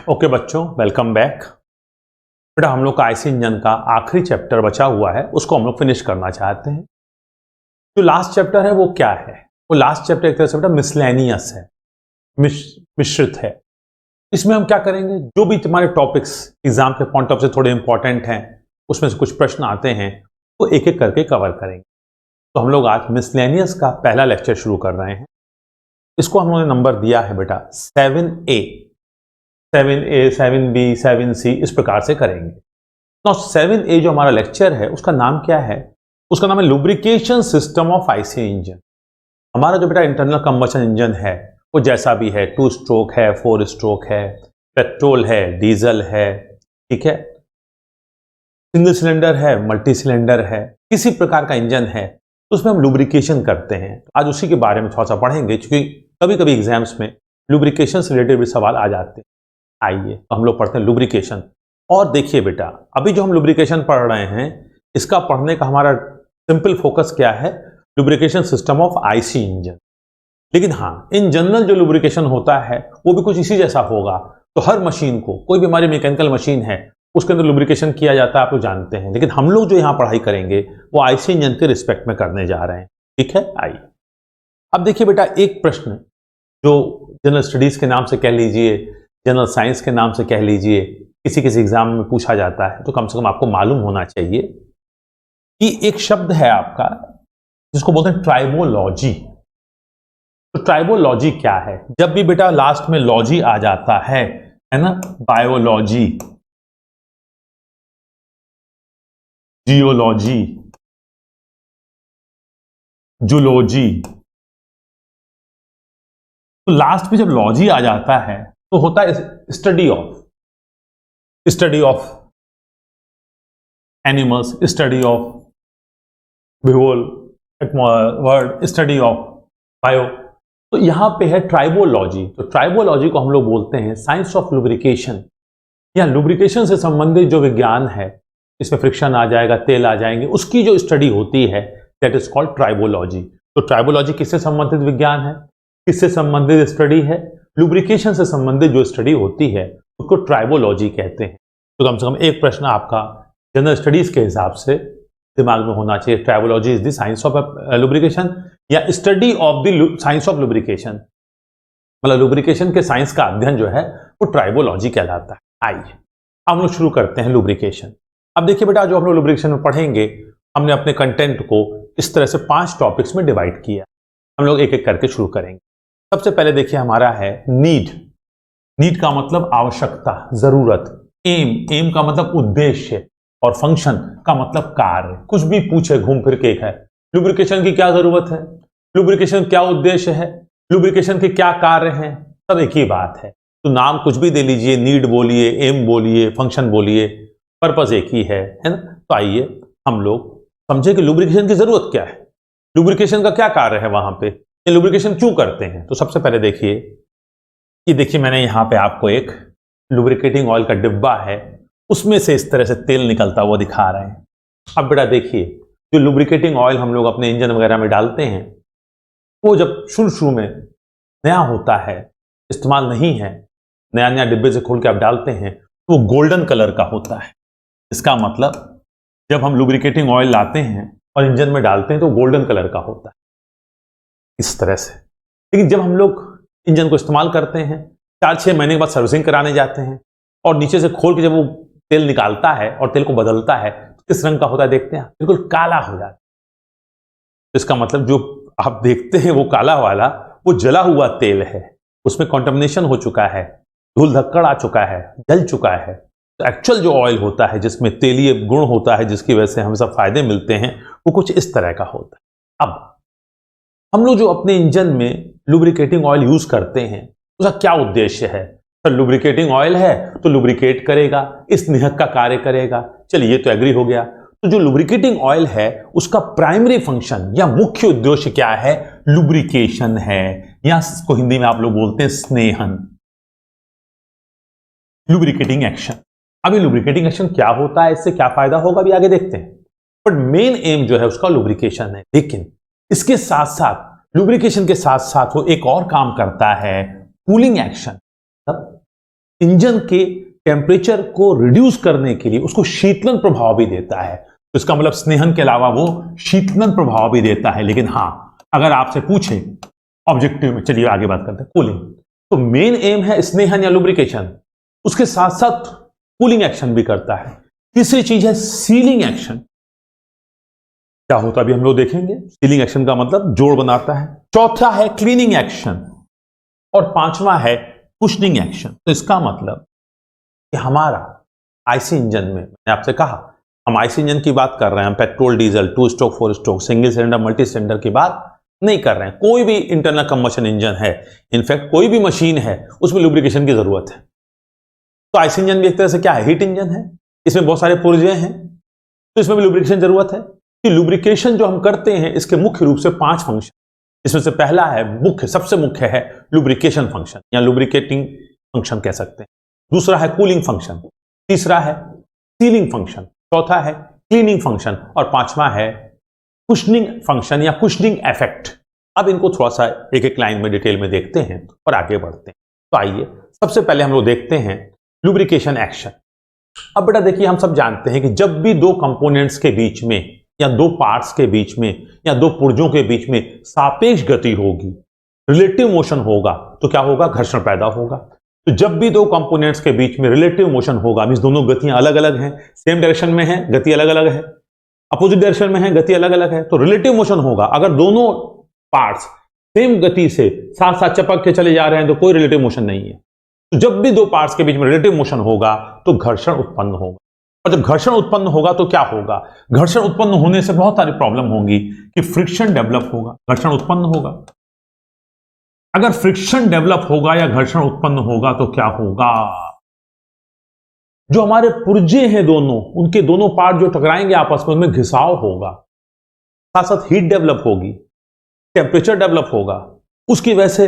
Okay बच्चों, welcome back. बेटा हम लोग का आईसी इंजन का आखिरी चैप्टर बचा हुआ है, उसको हम लोग फिनिश करना चाहते हैं। जो लास्ट चैप्टर है वो क्या है? वो लास्ट चैप्टर एक तरह से बेटा मिसलेनियस है, मिश्रित है। इसमें हम क्या करेंगे, जो भी तुम्हारे टॉपिक्स एग्जाम के पॉइंट ऑफ से थोड़े इंपॉर्टेंट हैं, उसमें से कुछ प्रश्न आते हैं, तो एक एक करके कवर करेंगे। तो हम लोग आज मिसलेनियस का पहला लेक्चर शुरू कर रहे हैं। इसको हम लोगों ने नंबर दिया है बेटा 7A, 7A, 7B, 7C, इस प्रकार से करेंगे। नाउ 7A जो हमारा लेक्चर है उसका नाम क्या है? उसका नाम है lubrication system of IC engine. हमारा जो बेटा इंटरनल कंबशन इंजन है वो जैसा भी है, 2 स्ट्रोक है, 4 स्ट्रोक है, पेट्रोल है, डीजल है, ठीक है, सिंगल सिलेंडर है, मल्टी सिलेंडर है, किसी प्रकार का इंजन है तो उसमें हम लुब्रिकेशन करते हैं। आज उसी के बारे में थोड़ा सा पढ़ेंगे, क्योंकि कभी कभी एग्जाम्स में लुब्रिकेशन से रिलेटेड भी सवाल आ जाते हैं। आइए तो हम लोग पढ़ते हैं लुब्रिकेशन। और देखिए बेटा, अभी जो हम लुब्रिकेशन पढ़ रहे हैं, इसका पढ़ने का हमारा सिंपल फोकस क्या है? Lubrication system of IC engine. लेकिन हाँ, इन जनरल जो लुब्रिकेशन होता है वो भी कुछ इसी जैसा होगा। तो हर मशीन को, कोई भी हमारी मैकेनिकल मशीन है उसके अंदर लुब्रिकेशन किया जाता है, आप लोग जानते हैं। लेकिन हम लोग जो यहाँ पढ़ाई करेंगे वो आईसी इंजन के रिस्पेक्ट में करने जा रहे हैं, ठीक है। आइए अब देखिए बेटा, एक प्रश्न जो जनरल स्टडीज के नाम से कह लीजिए, जनरल साइंस के नाम से कह लीजिए, किसी किसी एग्जाम में पूछा जाता है, तो कम से कम आपको मालूम होना चाहिए कि एक शब्द है आपका जिसको बोलते हैं ट्राइबोलॉजी। तो ट्राइबोलॉजी क्या है? जब भी बेटा लास्ट में लॉजी आ जाता है ना, बायोलॉजी, जियोलॉजी, जूलॉजी, तो लास्ट में जब लॉजी आ जाता है तो होता है study of animals, study of whole word, study of bio. तो यहां पे है ट्राइबोलॉजी। तो ट्राइबोलॉजी को हम लोग बोलते हैं साइंस ऑफ लुब्रिकेशन, या लुब्रिकेशन से संबंधित जो विज्ञान है, इसमें फ्रिक्शन आ जाएगा, तेल आ जाएंगे, उसकी जो स्टडी होती है दैट इज कॉल्ड ट्राइबोलॉजी। तो ट्राइबोलॉजी किससे संबंधित विज्ञान है, किससे संबंधित स्टडी है? लुब्रिकेशन से संबंधित जो स्टडी होती है उसको ट्राइबोलॉजी कहते हैं। तो कम से कम एक प्रश्न आपका जनरल स्टडीज के हिसाब से दिमाग में होना चाहिए, tribology is the science of lubrication, या study of the science of lubrication, मतलब लुब्रिकेशन के साइंस का अध्ययन जो है वो ट्राइबोलॉजी कहलाता है। आइए हम लोग शुरू करते हैं लुब्रिकेशन। अब देखिए बेटा, जो हम लोग लुब्रिकेशन में पढ़ेंगे, हमने अपने कंटेंट को इस तरह से 5 टॉपिक्स में डिवाइड किया। हम लोग एक एक करके शुरू करेंगे। सबसे पहले देखिए हमारा है नीड का मतलब आवश्यकता, जरूरत। एम का मतलब उद्देश्य, और फंक्शन का मतलब कार्य। कुछ भी पूछे घूम फिर के एक है, लुब्रिकेशन की क्या जरूरत है, लुब्रिकेशन क्या उद्देश्य है, लुब्रिकेशन के क्या कार्य हैं, सब एक ही बात है। तो नाम कुछ भी दे लीजिए, नीड बोलिए, एम बोलिए, फंक्शन बोलिए, पर्पस एक ही है ना। तो आइए हम लोग समझे कि लुब्रिकेशन की जरूरत क्या है, लुब्रिकेशन का क्या कार्य है वहां पे, ये लुब्रिकेशन क्यों करते हैं। तो सबसे पहले देखिए, ये देखिए मैंने यहां पे आपको एक लुब्रिकेटिंग ऑयल का डिब्बा है, उसमें से इस तरह से तेल निकलता हुआ दिखा रहे हैं। अब बेटा देखिए, जो लुब्रिकेटिंग ऑयल हम लोग अपने इंजन वगैरह में डालते हैं, वो जब शुरू में नया होता है, इस्तेमाल नहीं है, नया नया डिब्बे से खोल के आप डालते हैं, तो वो गोल्डन कलर का होता है। इसका मतलब जब हम लुब्रिकेटिंग ऑयल लाते हैं और इंजन में डालते हैं तो गोल्डन कलर का होता है, इस तरह से। लेकिन जब हम लोग इंजन को इस्तेमाल करते हैं, 4-6 महीने के बाद सर्विसिंग कराने जाते हैं, और नीचे से खोल के जब वो तेल निकालता है और तेल को बदलता है, तो किस रंग का होता है देखते हैं? बिल्कुल काला हो जाता है। इसका मतलब जो आप देखते हैं वो काला वाला, वो जला हुआ तेल है, उसमें कंटामिनेशन हो चुका है, धूल धक्कड़ आ चुका है, जल चुका है। तो एक्चुअल जो ऑयल होता है, जिसमें तेलीय गुण होता है, जिसकी वजह से हमें सब फायदे मिलते हैं, वो कुछ इस तरह का होता है। अब हम लोग जो अपने इंजन में लुब्रिकेटिंग ऑयल यूज करते हैं, उसका क्या उद्देश्य है? तो लुब्रिकेटिंग ऑयल है तो लुब्रिकेट करेगा, इस निहक का कार्य करेगा। चलिए, ये तो एग्री हो गया। तो जो लुब्रिकेटिंग ऑयल है उसका प्राइमरी फंक्शन या मुख्य उद्देश्य क्या है? लुब्रिकेशन है, या इसको हिंदी में आप लोग बोलते हैं स्नेहन, लुब्रिकेटिंग एक्शन। अभी लुब्रिकेटिंग एक्शन क्या होता है, इससे क्या फायदा होगा, अभी आगे देखते हैं। बट मेन एम जो है उसका लुब्रिकेशन है। लेकिन इसके साथ साथ, लुब्रिकेशन के साथ साथ वो एक और काम करता है, कूलिंग एक्शन। इंजन के टेम्परेचर को रिड्यूस करने के लिए उसको शीतलन प्रभाव भी देता है। तो इसका मतलब स्नेहन के अलावा वो शीतलन प्रभाव भी देता है। लेकिन हां, अगर आपसे पूछे ऑब्जेक्टिव में, चलिए आगे बात करते हैं कूलिंग। तो मेन एम है स्नेहन या लुब्रिकेशन, उसके साथ साथ कूलिंग एक्शन भी करता है। तीसरी चीज है सीलिंग एक्शन। क्या होता है अभी हम लोग देखेंगे। सीलिंग एक्शन का मतलब जोड़ बनाता है। चौथा है क्लीनिंग एक्शन और पांचवा है कुशनिंग एक्शन। तो इसका मतलब कि हमारा आईसी इंजन में, मैंने आपसे कहा हम आईसी इंजन की बात कर रहे हैं, हम petrol diesel 2 stroke 4 stroke single cylinder multi cylinder की बात नहीं कर रहे हैं। कोई भी इंटरनल कंबशन इंजन है, इनफैक्ट कोई भी मशीन है, उसमें लुब्रिकेशन की जरूरत है। तो आईसी इंजन भी एक तरह से क्या है, हीट इंजन है, इसमें बहुत सारे पुर्जे हैं, तो इसमें भी लुब्रिकेशन जरूरत है। कि लुब्रिकेशन जो हम करते हैं इसके मुख्य रूप से 5 फंक्शन, इसमें से पहला है मुख्य, सबसे मुख्य है लुब्रिकेशन फंक्शन या लुब्रिकेटिंग फंक्शन कह सकते हैं। दूसरा है कूलिंग फंक्शन, तीसरा है सीलिंग फंक्शन, चौथा है क्लीनिंग फंक्शन और पांचवा है कुशनिंग फंक्शन या कुशनिंग इफेक्ट। अब इनको थोड़ा सा एक एक लाइन में डिटेल में देखते हैं और आगे बढ़ते हैं। तो आइए सबसे पहले हम लोग देखते हैं लुब्रिकेशन एक्शन। अब बेटा देखिए, हम सब जानते हैं कि जब भी दो कंपोनेंट्स के बीच में या दो पार्ट्स के बीच में या दो पुर्जों के बीच में सापेक्ष गति होगी, रिलेटिव मोशन होगा, तो क्या होगा, घर्षण पैदा होगा। तो जब भी दो कंपोनेंट्स के बीच में रिलेटिव मोशन होगा, मींस दोनों गतियां अलग अलग हैं, सेम डायरेक्शन में है गति अलग अलग है, अपोजिट डायरेक्शन में है गति अलग अलग है, तो रिलेटिव मोशन होगा। अगर दोनों पार्ट्स सेम गति से साथ साथ चपक के चले जा रहे हैं तो कोई रिलेटिव मोशन नहीं है। तो जब भी दो पार्ट्स के बीच में रिलेटिव मोशन होगा तो घर्षण उत्पन्न होगा। और जब घर्षण उत्पन्न होगा तो क्या होगा, घर्षण उत्पन्न होने से बहुत सारी प्रॉब्लम होंगी कि फ्रिक्शन डेवलप होगा, घर्षण उत्पन्न होगा। अगर फ्रिक्शन डेवलप होगा या घर्षण उत्पन्न होगा तो क्या होगा, जो हमारे पुर्जे हैं दोनों, उनके दोनों पार्ट जो टकराएंगे आपस में, उनमें घिसाव होगा, साथ साथ हीट डेवलप होगी, टेम्परेचर डेवलप होगा, उसकी वजह से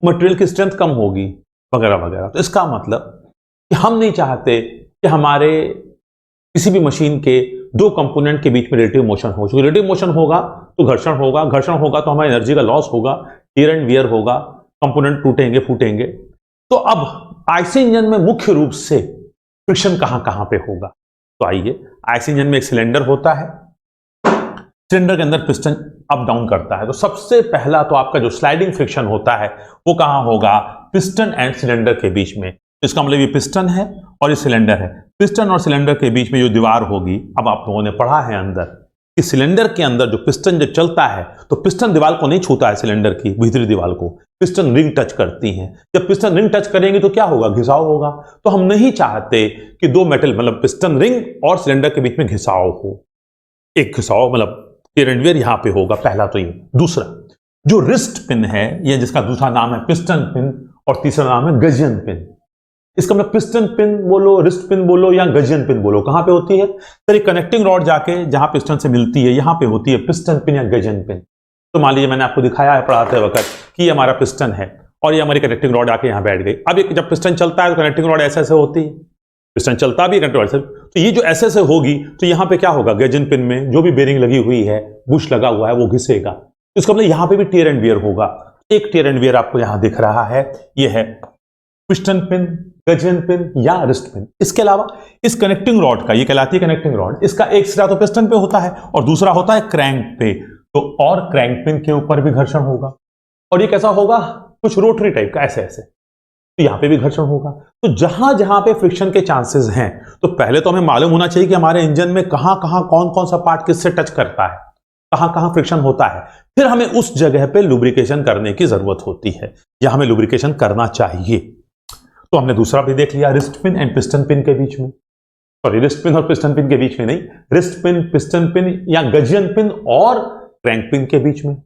मटेरियल की स्ट्रेंथ कम होगी वगैरह वगैरह। तो इसका मतलब कि हम नहीं चाहते कि हमारे किसी भी मशीन के दो कंपोनेंट के बीच में रिलेटिव मोशन हो। जो रिलेटिव मोशन होगा तो घर्षण होगा, घर्षण होगा तो हमारी एनर्जी का लॉस होगा, टियर एंड वियर होगा, कंपोनेंट टूटेंगे फूटेंगे। तो अब आईसी इंजन में मुख्य रूप से फ्रिक्शन कहां कहां पे होगा। तो आइए, आईसी इंजन में एक सिलेंडर होता है, सिलेंडर के अंदर पिस्टन अप डाउन करता है। तो सबसे पहला तो आपका जो स्लाइडिंग फ्रिक्शन होता है वो कहां होगा, पिस्टन एंड सिलेंडर के बीच में। इसका मतलब ये पिस्टन है और ये सिलेंडर है, पिस्टन और सिलेंडर के बीच में जो दीवार होगी, अब आप लोगों ने पढ़ा है अंदर कि सिलेंडर के अंदर जो पिस्टन जब चलता है तो पिस्टन दीवार को नहीं छूता है, सिलेंडर की भीतरी दीवार को पिस्टन रिंग टच करती हैं। जब पिस्टन रिंग टच करेंगे तो क्या होगा, घिसाव होगा। तो हम नहीं चाहते कि दो मेटल मतलब पिस्टन रिंग और सिलेंडर के बीच में घिसाव हो। एक घिसाव मतलब टियर एंड वियर यहां पे होगा, पहला तो ये। दूसरा जो रिस्ट पिन है, या जिसका दूसरा नाम है पिस्टन पिन और तीसरा नाम है गजियन पिन। इसका मतलब पिस्टन पिन बोलो, रिस्ट पिन बोलो या गजियन पिन बोलो, कहां पे होती है सर, कनेक्टिंग रॉड जाके जहां पिस्टन से मिलती है यहां पे होती है पिस्टन पिन या गजियन पिन। तो मान लीजिए मैंने आपको दिखाया है पढ़ाते वक्त कि ये हमारा पिस्टन है और ये हमारी कनेक्टिंग रॉड आके यहां बैठ गई। अब जब पिस्टन चलता है तो कनेक्टिंग रॉड ऐसे ऐसे होती है, पिस्टन चलता भी कनेक्टिंग रॉड से, तो ये जो ऐसे ऐसे होगी तो यहां पे क्या होगा, गजियन पिन में जो भी बेरिंग लगी हुई है, बुश लगा हुआ है, वो घिसेगा। तो इसका मतलब यहां पे भी टियर एंड वियर होगा। एक टियर एंड वियर आपको यहां दिख रहा है, ये है पिस्टन पिन, गजियन पिन या रिस्ट पिन। इसके अलावा इस कनेक्टिंग रॉड का, ये कहलाती है कनेक्टिंग रॉड, इसका एक सिरा तो पिस्टन पे होता है और दूसरा होता है क्रैंक पे। तो और क्रैंक पिन के ऊपर भी घर्षण होगा और ये कैसा होगा, कुछ रोटरी टाइप का, ऐसे ऐसे। तो यहां पे भी घर्षण होगा। तो जहां जहां पे फ्रिक्शन के चांसेस हैं, तो पहले तो हमें मालूम होना चाहिए कि हमारे इंजन में कहां कहां कौन कौन सा पार्ट किससे टच करता है, कहां कहां फ्रिक्शन होता है। फिर हमें उस जगह पे लुब्रिकेशन करने की जरूरत होती है या हमें लुब्रिकेशन करना चाहिए। तो हमने दूसरा भी देख लिया, wrist pin and piston pin के बीच में, सॉरी रिस्ट पिन और पिस्टन पिन के बीच में नहीं, रिस्ट पिन, पिस्टन पिन या गजियन पिन और क्रैंक पिन के बीच में।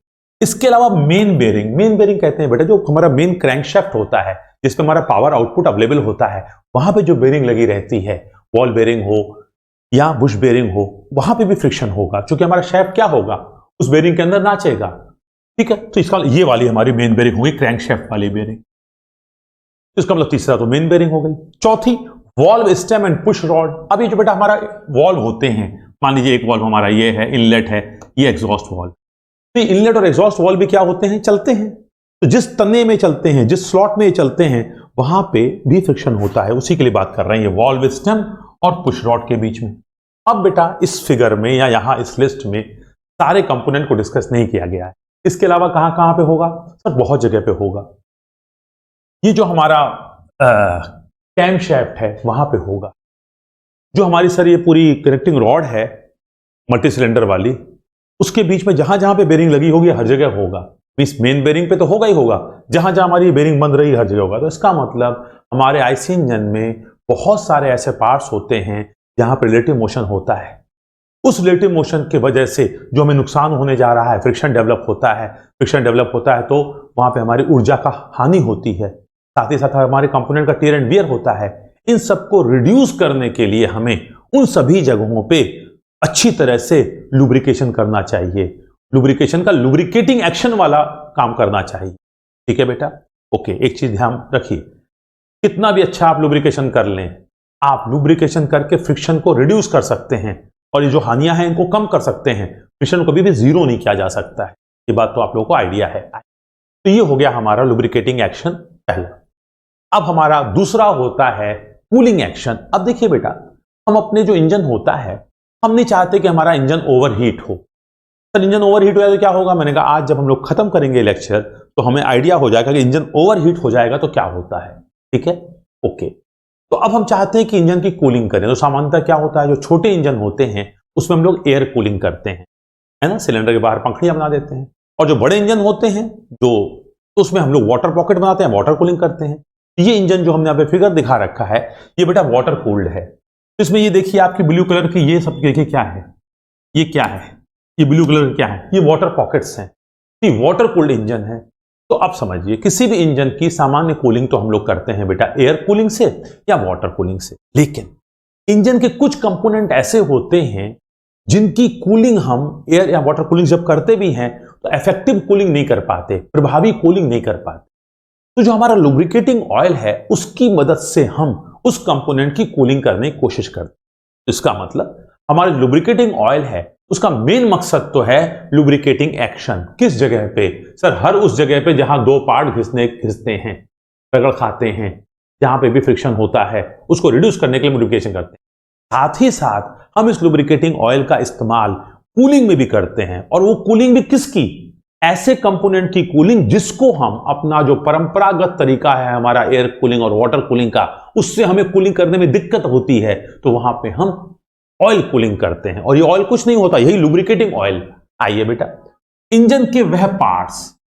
इसके अलावा मेन बेरिंग, मेन बेरिंग कहते हैं बेटा जो हमारा मेन क्रैंकशाफ्ट होता है जिसपे हमारा पावर आउटपुट अवेलेबल होता है, वहां पे जो बेरिंग लगी रहती है, वॉल बेरिंग हो या बुश बेरिंग हो, वहां पे भी फ्रिक्शन होगा क्योंकि हमारा शाफ्ट क्या होगा, उस बेरिंग के अंदर नाचेगा। ठीक है, तो इसका ये वाली हमारी मेन बेरिंग होगी, क्रैंकशाफ्ट वाली बेरिंग। इसका मतलब तीसरा तो मेन बेरिंग हो गई। चौथी valve stem and push rod. अब ये जो बेटा हमारा वॉल्व होते हैं, मान लीजिए एक वॉल्व हमारा ये है, इनलेट है, ये एग्जॉस्ट वॉल्व। तो इनलेट और एग्जॉस्ट वॉल्व भी क्या होते हैं, चलते हैं। तो जिस तने में चलते हैं, जिस स्लॉट में ये चलते हैं, वहां पे भी फ्रिक्शन होता है, उसी के लिए बात कर रहे हैं, ये वॉल्व स्टेम और पुश रॉड के बीच में। अब बेटा इस फिगर में या यहां इस लिस्ट में सारे कंपोनेंट को डिस्कस नहीं किया गया है, इसके अलावा कहां कहां पे होगा सर? बहुत जगह पे होगा। ये जो हमारा कैम शैफ्ट है वहां पे होगा, जो हमारी सर ये पूरी कनेक्टिंग रॉड है मल्टी सिलेंडर वाली, उसके बीच में जहां जहां पे बेरिंग लगी होगी हर जगह होगा। मींस मेन बेरिंग पे तो होगा ही होगा, जहां जहां हमारी बेरिंग बंद रही हर जगह होगा। तो इसका मतलब हमारे आईसी इंजन में बहुत सारे ऐसे पार्ट्स होते हैं जहां पर रिलेटिव मोशन होता है। उस रिलेटिव मोशन की वजह से जो हमें नुकसान होने जा रहा है, फ्रिक्शन डेवलप होता है। फ्रिक्शन डेवलप होता है तो वहां पे हमारी ऊर्जा का हानि होती है, साथ ही साथ हमारे कंपोनेंट का टियर एंड वियर होता है। इन सबको रिड्यूस करने के लिए हमें उन सभी जगहों पे अच्छी तरह से लुब्रिकेशन करना चाहिए। लुब्रिकेशन का लुब्रिकेटिंग एक्शन वाला काम करना चाहिए। ठीक है बेटा, ओके। एक चीज ध्यान रखिए, कितना भी अच्छा आप लुब्रिकेशन कर लें, आप लुब्रिकेशन करके फ्रिक्शन को रिड्यूस कर सकते हैं और ये जो हानियां हैं इनको कम कर सकते हैं। फ्रिक्शन को कभी भी जीरो नहीं किया जा सकता है, ये बात तो आप लोगों को आइडिया है। तो ये हो गया हमारा लुब्रिकेटिंग एक्शन पहला। अब हमारा दूसरा होता है कूलिंग एक्शन। अब देखिए बेटा, हम अपने जो इंजन होता है, हम नहीं चाहते कि हमारा इंजन ओवरहीट हो। सर इंजन ओवरहीट हो जाए तो क्या होगा? मैंने कहा आज जब हम लोग खत्म करेंगे लेक्चर तो हमें आइडिया हो जाएगा कि इंजन ओवरहीट हो जाएगा तो क्या होता है। ठीक है, ओके। तो अब हम चाहते हैं कि इंजन की कूलिंग करें, तो सामान्यतः क्या होता है, जो छोटे इंजन होते हैं उसमें हम लोग एयर कूलिंग करते हैं, है ना, सिलेंडर के बाहर पंखड़ियां बना देते हैं। और जो बड़े इंजन होते हैं जो, तो उसमें हम लोग वाटर पॉकेट बनाते हैं, वाटर कूलिंग करते हैं। ये इंजन जो हमने यहाँ पे फिगर दिखा रखा है ये बेटा वाटर कूल्ड है। इसमें ये देखिए आपकी ब्लू कलर की ये सब देखिए क्या है, ये क्या है, ये ब्लू कलर क्या है, ये वाटर पॉकेट्स हैं। ये वाटर कूल्ड इंजन है। तो अब समझिए किसी भी इंजन की सामान्य कूलिंग तो हम लोग करते हैं बेटा एयर कूलिंग से या वाटर कूलिंग से, लेकिन इंजन के कुछ कंपोनेंट ऐसे होते हैं जिनकी कूलिंग हम एयर या वाटर कूलिंग जब करते भी हैं तो इफेक्टिव कूलिंग नहीं कर पाते, प्रभावी कूलिंग नहीं कर पाते। तो जो हमारा लुब्रिकेटिंग ऑयल है उसकी मदद से हम उस कंपोनेंट की कूलिंग करने की कोशिश करते हैं। इसका मतलब हमारा लुब्रिकेटिंग ऑयल है उसका मेन मकसद तो है लुब्रिकेटिंग एक्शन। किस जगह पे सर? हर उस जगह पे जहां दो पार्ट घिसते हैं, रगड़ खाते हैं, जहां पे भी फ्रिक्शन होता है उसको रिड्यूस करने के लिए लुब्रिकेशन करते हैं। साथ ही साथ हम इस लुब्रिकेटिंग ऑयल का इस्तेमाल कूलिंग में भी करते हैं, और वो कूलिंग भी किसकी? ऐसे कंपोनेंट की कूलिंग जिसको हम अपना जो परंपरागत तरीका है हमारा एयर कूलिंग और वाटर कूलिंग का, उससे हमें कूलिंग करने में दिक्कत होती है, तो वहां पे हम ऑयल कूलिंग करते हैं। और ये ऑयल कुछ नहीं होता, यही लुब्रिकेटिंग ऑयल। आइए बेटा, इंजन के वह पार्ट्स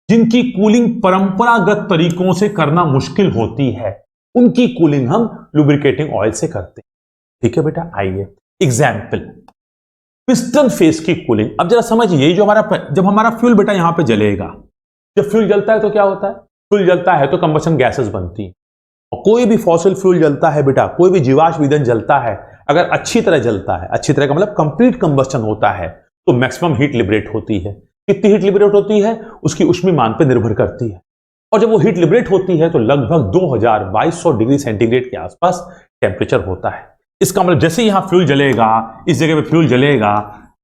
जिनकी कूलिंग परंपरागत तरीकों से करना मुश्किल होती है उनकी कूलिंग हम लुब्रिकेटिंग ऑयल से करते हैं। ठीक है बेटा, आइए एग्जाम्पल, पिस्टन फेस की कूलिंग। अब जरा समझिए, जो जब हमारा फ्यूल बेटा यहां पे जलेगा, जब फ्यूल जलता है तो क्या होता है? फ्यूल जलता है तो कंबशन गैसेस बनती हैं। और कोई भी फॉसिल फ्यूल जलता है बेटा, कोई भी जीवाश्म ईंधन जलता है, अगर अच्छी तरह जलता है, अच्छी तरह का मतलब कंप्लीट कंबशन होता है, तो मैक्सिमम हीट लिबरेट होती है। कितनी हीट लिबरेट होती है उसकी ऊष्मीमान पर निर्भर करती है। और जब वो हीट लिबरेट होती है तो लगभग 2200 डिग्री सेंटीग्रेड के आसपास टेम्परेचर होता है। इसका मतलब जैसे यहां फ्यूल जलेगा, इस जगह पे फ्यूल जलेगा,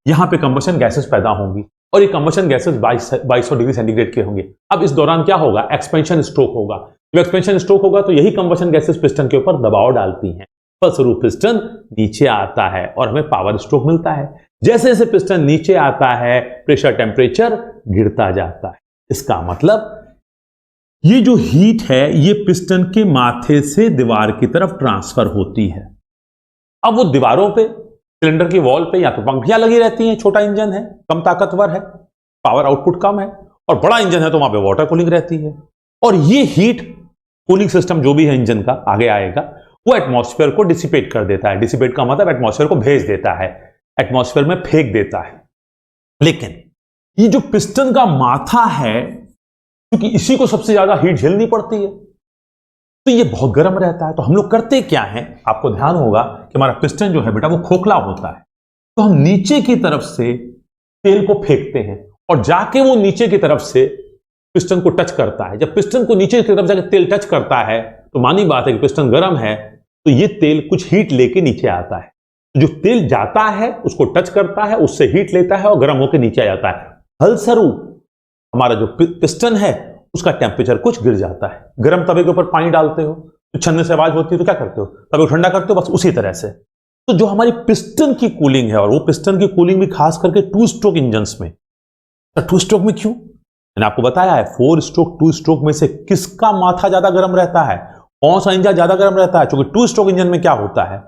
यहां पे कंबशन गैसेस पैदा होंगी और ये कंबशन गैसेस 2200 डिग्री सेंटीग्रेड के होंगे। अब इस दौरान क्या होगा? एक्सपेंशन स्ट्रोक होगा। जब एक्सपेंशन स्ट्रोक होगा तो यही कंबशन गैसेस पिस्टन के ऊपर दबाव डालती हैं, फलस्वरूप पिस्टन नीचे आता है और हमें पावर स्ट्रोक मिलता है। जैसे जैसे पिस्टन नीचे आता है प्रेशर टेम्परेचर गिरता जाता है। इसका मतलब ये जो हीट है ये पिस्टन के माथे से दीवार की तरफ ट्रांसफर होती है। अब वो दीवारों पे, सिलेंडर की वॉल पे या तो पंखियां लगी रहती हैं, छोटा इंजन है, कम ताकतवर है, पावर आउटपुट कम है, और बड़ा इंजन है तो वहां पे वाटर कूलिंग रहती है। और ये हीट कूलिंग सिस्टम जो भी है इंजन का आगे आएगा, वो एटमॉस्फेयर को डिसिपेट कर देता है। डिसिपेट का मतलब एटमॉस्फेयर को भेज देता है, एटमॉस्फेयर में फेंक देता है। लेकिन ये जो पिस्टन का माथा है, क्योंकि इसी को सबसे ज्यादा हीट झेलनी पड़ती है, तो ये बहुत गर्म रहता है। तो हम लोग करते क्या है, आपको ध्यान होगा कि हमारा पिस्टन जो है बेटा वो खोखला होता है, तो हम नीचे की तरफ से तेल को फेंकते हैं और जाके वो नीचे की तरफ से पिस्टन को टच करता है। जब पिस्टन को नीचे की तरफ जाके तेल टच करता है तो मानी बात है कि पिस्टन गर्म है, तो ये तेल कुछ हीट लेके नीचे आता है। जो तेल जाता है उसको टच करता है, उससे हीट लेता है और गर्म होकर नीचे आ जाता है। फलस्वरूप हमारा जो पिस्टन है उसका टेम्परेचर कुछ गिर जाता है। गर्म तवे के ऊपर पानी डालते हो तो छन्ने से आवाज होती है, तो क्या करते हो, तवे को ठंडा करते हो, बस उसी तरह से। तो जो हमारी पिस्टन की कूलिंग है, और वो पिस्टन की कूलिंग भी खास करके 2 स्ट्रोक इंजन्स में। तो 2 स्ट्रोक में क्यों, मैंने आपको बताया है 4 स्ट्रोक 2 स्ट्रोक में से किसका माथा ज्यादा गर्म रहता है, कौन सा इंजन ज्यादा गर्म रहता है। क्योंकि 2 स्ट्रोक इंजन में क्या होता है,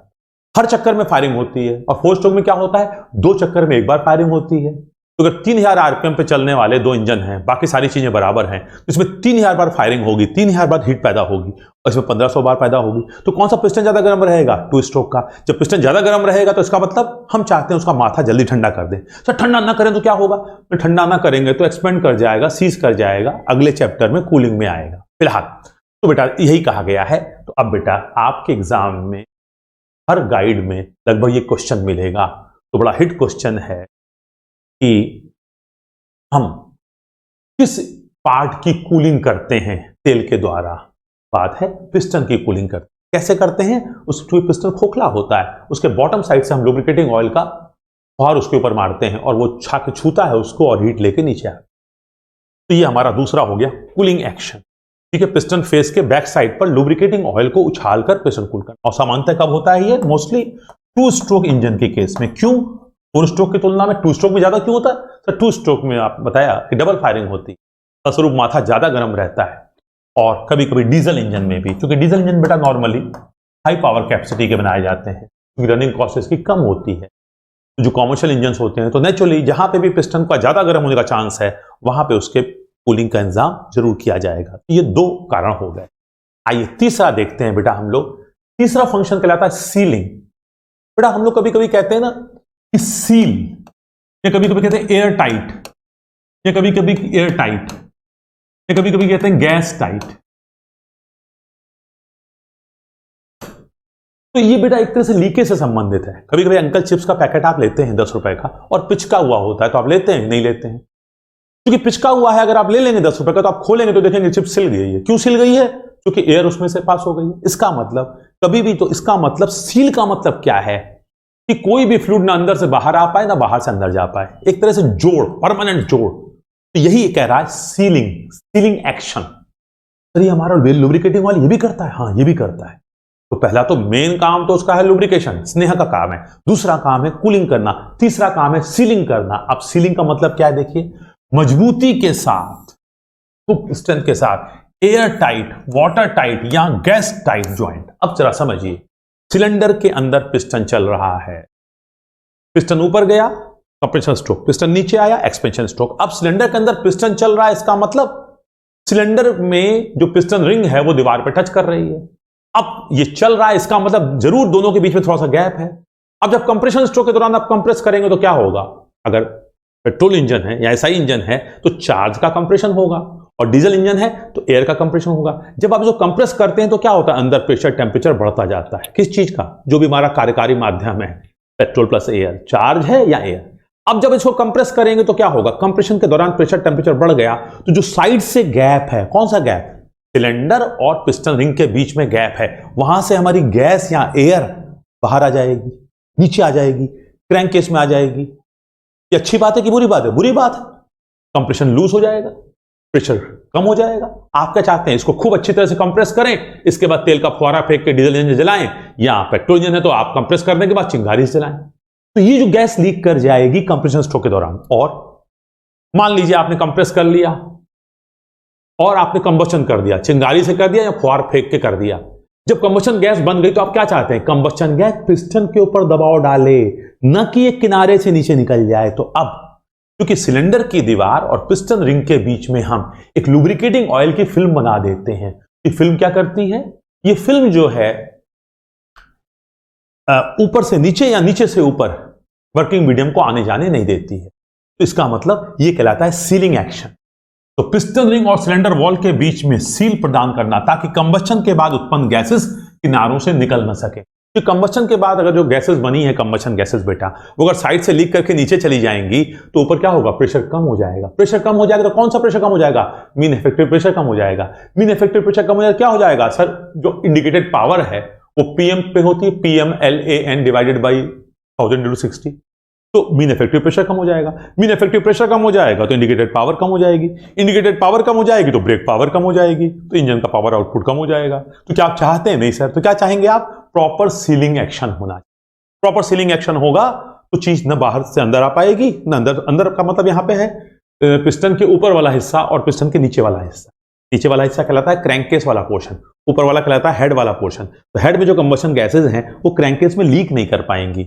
हर चक्कर में फायरिंग होती है, और 4 स्ट्रोक में क्या होता है, 2 चक्कर में एक बार फायरिंग होती है। तो अगर 3000 आरपीएम पे चलने वाले 2 इंजन हैं, बाकी सारी चीजें बराबर हैं, तो इसमें 3000 बार फायरिंग होगी, 3000 बार हीट पैदा होगी, और इसमें 1500 बार पैदा होगी। तो कौन सा पिस्टन ज्यादा गर्म रहेगा, 2 स्ट्रोक का। जब पिस्टन ज्यादा गर्म रहेगा तो इसका मतलब हम चाहते हैं उसका माथा जल्दी ठंडा कर दें। तो ठंडा ना करें तो क्या होगा, तो ठंडा ना करेंगे तो एक्सपेंड कर जाएगा, सीज कर जाएगा, अगले चैप्टर में कूलिंग में आएगा। फिलहाल तो बेटा यही कहा गया है। तो अब बेटा आपके एग्जाम में हर गाइड में लगभग ये क्वेश्चन मिलेगा। तो बड़ा हिट क्वेश्चन है कि हम किस पार्ट की कूलिंग करते हैं तेल के द्वारा। बात है पिस्टन की कूलिंग करते हैं। कैसे करते हैं, उस पिस्टन खोखला होता है, उसके बॉटम साइड से हम लुब्रिकेटिंग ऑयल का फुहार उसके ऊपर मारते हैं, और वो छाके छूता है उसको और हीट लेके नीचे आता है। तो ये हमारा दूसरा हो गया कूलिंग एक्शन। ठीक है, पिस्टन फेस के बैक साइड पर लुब्रिकेटिंग ऑयल को उछालकर पिस्टन कूल करना। और सामान्यतः कब होता है ये, मोस्टली 2 स्ट्रोक इंजन के केस में। क्यों, 4 स्ट्रोक की तुलना में 2 स्ट्रोक में ज्यादा क्यों होता है, तो 2 स्ट्रोक में आप बताया कि डबल फायरिंग होती है, फलस्वरूप माथा ज्यादा गर्म रहता है। और कभी कभी डीजल इंजन में भी, क्योंकि डीजल इंजन बेटा नॉर्मली हाई पावर कैपेसिटी के बनाए जाते हैं, क्योंकि रनिंग कॉस्ट इसकी कम होती है। जो कॉमर्शियल इंजन होते हैं तो नेचुरली जहां पे भी पिस्टन का ज्यादा गर्म होने का चांस है, वहां पे उसके कूलिंग का इंतजाम जरूर किया जाएगा। ये 2 कारण हो गए। आइए तीसरा देखते हैं बेटा हम लोग। तीसरा फंक्शन कहलाता है सीलिंग। बेटा हम लोग कभी कभी कहते हैं ना कि सील, या कभी कभी कहते हैं एयर टाइट, या कभी कभी एयर टाइट, या कभी कभी कहते हैं गैस टाइट। तो ये बेटा एक तरह से लीकेज से संबंधित है। कभी कभी अंकल चिप्स का पैकेट आप लेते हैं 10 रुपए का, और पिचका हुआ होता है, तो आप लेते हैं, नहीं लेते हैं। क्योंकि पिचका हुआ है, अगर आप ले लेंगे 10 रुपए का, तो आप खोलेंगे तो देखेंगे चिप सिल गई है। क्यों सिल गई है, क्योंकि एयर उसमें से पास हो गई है। इसका मतलब कभी भी, तो इसका मतलब सील का मतलब क्या है कि कोई भी फ्लूइड ना अंदर से बाहर आ पाए, ना बाहर से अंदर जा पाए, एक तरह से जोड़, परमानेंट जोड़। तो यही कह रहा है सीलिंग, सीलिंग एक्शन। सर ये हमारा लुब्रिकेटिंग ऑयल ये भी करता है, हाँ ये भी करता है। तो पहला तो मेन काम तो उसका है लुब्रिकेशन, स्नेह का काम है। दूसरा काम है कूलिंग करना। तीसरा काम है सीलिंग करना। अब सीलिंग का मतलब क्या है, देखिए, मजबूती के साथ, तो स्ट्रेंथ के साथ एयर टाइट, वाटर टाइट या गैस टाइट ज्वाइंट। अब जरा समझिए, सिलेंडर के अंदर पिस्टन चल रहा है, पिस्टन ऊपर गया कंप्रेशन स्ट्रोक, पिस्टन नीचे आया एक्सपेंशन स्ट्रोक। अब सिलेंडर के अंदर पिस्टन चल रहा है, इसका मतलब सिलेंडर में जो पिस्टन रिंग है वो दीवार पर टच कर रही है। अब ये चल रहा है, इसका मतलब जरूर दोनों के बीच में थोड़ा सा गैप है। अब जब कंप्रेशन स्ट्रोक के दौरान आप कंप्रेस करेंगे तो क्या होगा, अगर पेट्रोल इंजन है या एसआई इंजन है तो चार्ज का कंप्रेशन होगा, और डीजल इंजन है तो एयर का कंप्रेशन होगा। जब आप जो कंप्रेस करते हैं तो क्या होता है, अंदर प्रेशर टेम्परेचर बढ़ता जाता है। किस चीज का, जो भी हमारा कार्यकारी माध्यम है, पेट्रोल प्लस एयर, चार्ज है या एयर। अब जब इसको कंप्रेस करेंगे तो क्या होगा, कंप्रेशन के दौरान प्रेशर टेम्परेचर बढ़ गया, तो जो साइड से गैप है, कौन सा गैप, सिलेंडर और पिस्टन रिंग के बीच में गैप है, वहां से हमारी गैस या एयर बाहर आ जाएगी, नीचे आ जाएगी, क्रैंक केस में आ जाएगी। ये अच्छी बात है कि बुरी बात है, बुरी बात है। कंप्रेशन लूज हो जाएगा, प्रेशर कम हो जाएगा। आप क्या चाहते हैं, इसको खूब अच्छी तरह से कंप्रेस करें, इसके बाद तेल का फुहारा फेंक के डीजल इंजन जलाएं, या पेट्रोल इंजन है तो आप कंप्रेस करने के बाद चिंगारी से जलाएं। तो ये जो गैस लीक कर जाएगी कंप्रेशन स्ट्रोक के दौरान। और मान लीजिए आपने कंप्रेस कर लिया और आपने कंबस्शन कर दिया, चिंगारी से कर दिया या फुहार फेंक के कर दिया। जब कंबस्शन गैस बन गई तो आप क्या चाहते हैं, कंबस्शन गैस पिस्टन के ऊपर दबाव डाले, न कि एक किनारे से नीचे निकल जाए। तो अब क्योंकि सिलेंडर की दीवार और पिस्टन रिंग के बीच में हम एक लुब्रिकेटिंग ऑयल की फिल्म बना देते हैं। ये फिल्म क्या करती है, ये फिल्म जो है ऊपर से नीचे या नीचे से ऊपर वर्किंग मीडियम को आने जाने नहीं देती है। तो इसका मतलब ये कहलाता है सीलिंग एक्शन। तो पिस्टन रिंग और सिलेंडर वॉल के बीच में सील प्रदान करना, ताकि कंबस्शन के बाद उत्पन्न गैसेस किनारों से निकल न सके। कि कंबस्शन के बाद अगर जो गैसेस बनी है, कंबस्शन गैसेस बेटा, वो अगर साइड से लीक करके नीचे चली जाएंगी तो ऊपर क्या होगा, प्रेशर कम हो जाएगा। प्रेशर कम हो जाएगा तो कौन सा प्रेशर कम हो जाएगा, मीन इफेक्टिव प्रेशर कम हो जाएगा। मीन इफेक्टिव प्रेशर कम हो जाएगा, क्या हो जाएगा सर, जो इंडिकेटेड पावर है वो पीएम पे होती है, PMLAN डिवाइडेड बाई 1000 × 60। तो मीन इफेक्टिव प्रेशर कम हो जाएगा, मीन इफेक्टिव प्रेशर कम हो जाएगा तो इंडिकेटेड पावर कम हो जाएगी, इंडिकेटेड पावर कम हो जाएगी तो ब्रेक पावर कम हो जाएगी, तो इंजन का पावर आउटपुट कम हो जाएगा। तो क्या आप चाहते हैं? नहीं सर। तो क्या चाहेंगे आप? प्रॉपर सीलिंग एक्शन होना चाहिए। प्रॉपर सीलिंग एक्शन होगा तो चीज न बाहर से अंदर आ पाएगी, न अंदर। अंदर का मतलब यहां पे है पिस्टन के ऊपर वाला हिस्सा और पिस्टन के नीचे वाला हिस्सा। नीचे वाला हिस्सा कहलाता है क्रैंककेस वाला पोर्शन, ऊपर वाला कहलाता है हेड वाला पोर्शन। तो हेड में जो कंबशन गैसेज हैं वो क्रैंककेस में लीक नहीं कर पाएंगी,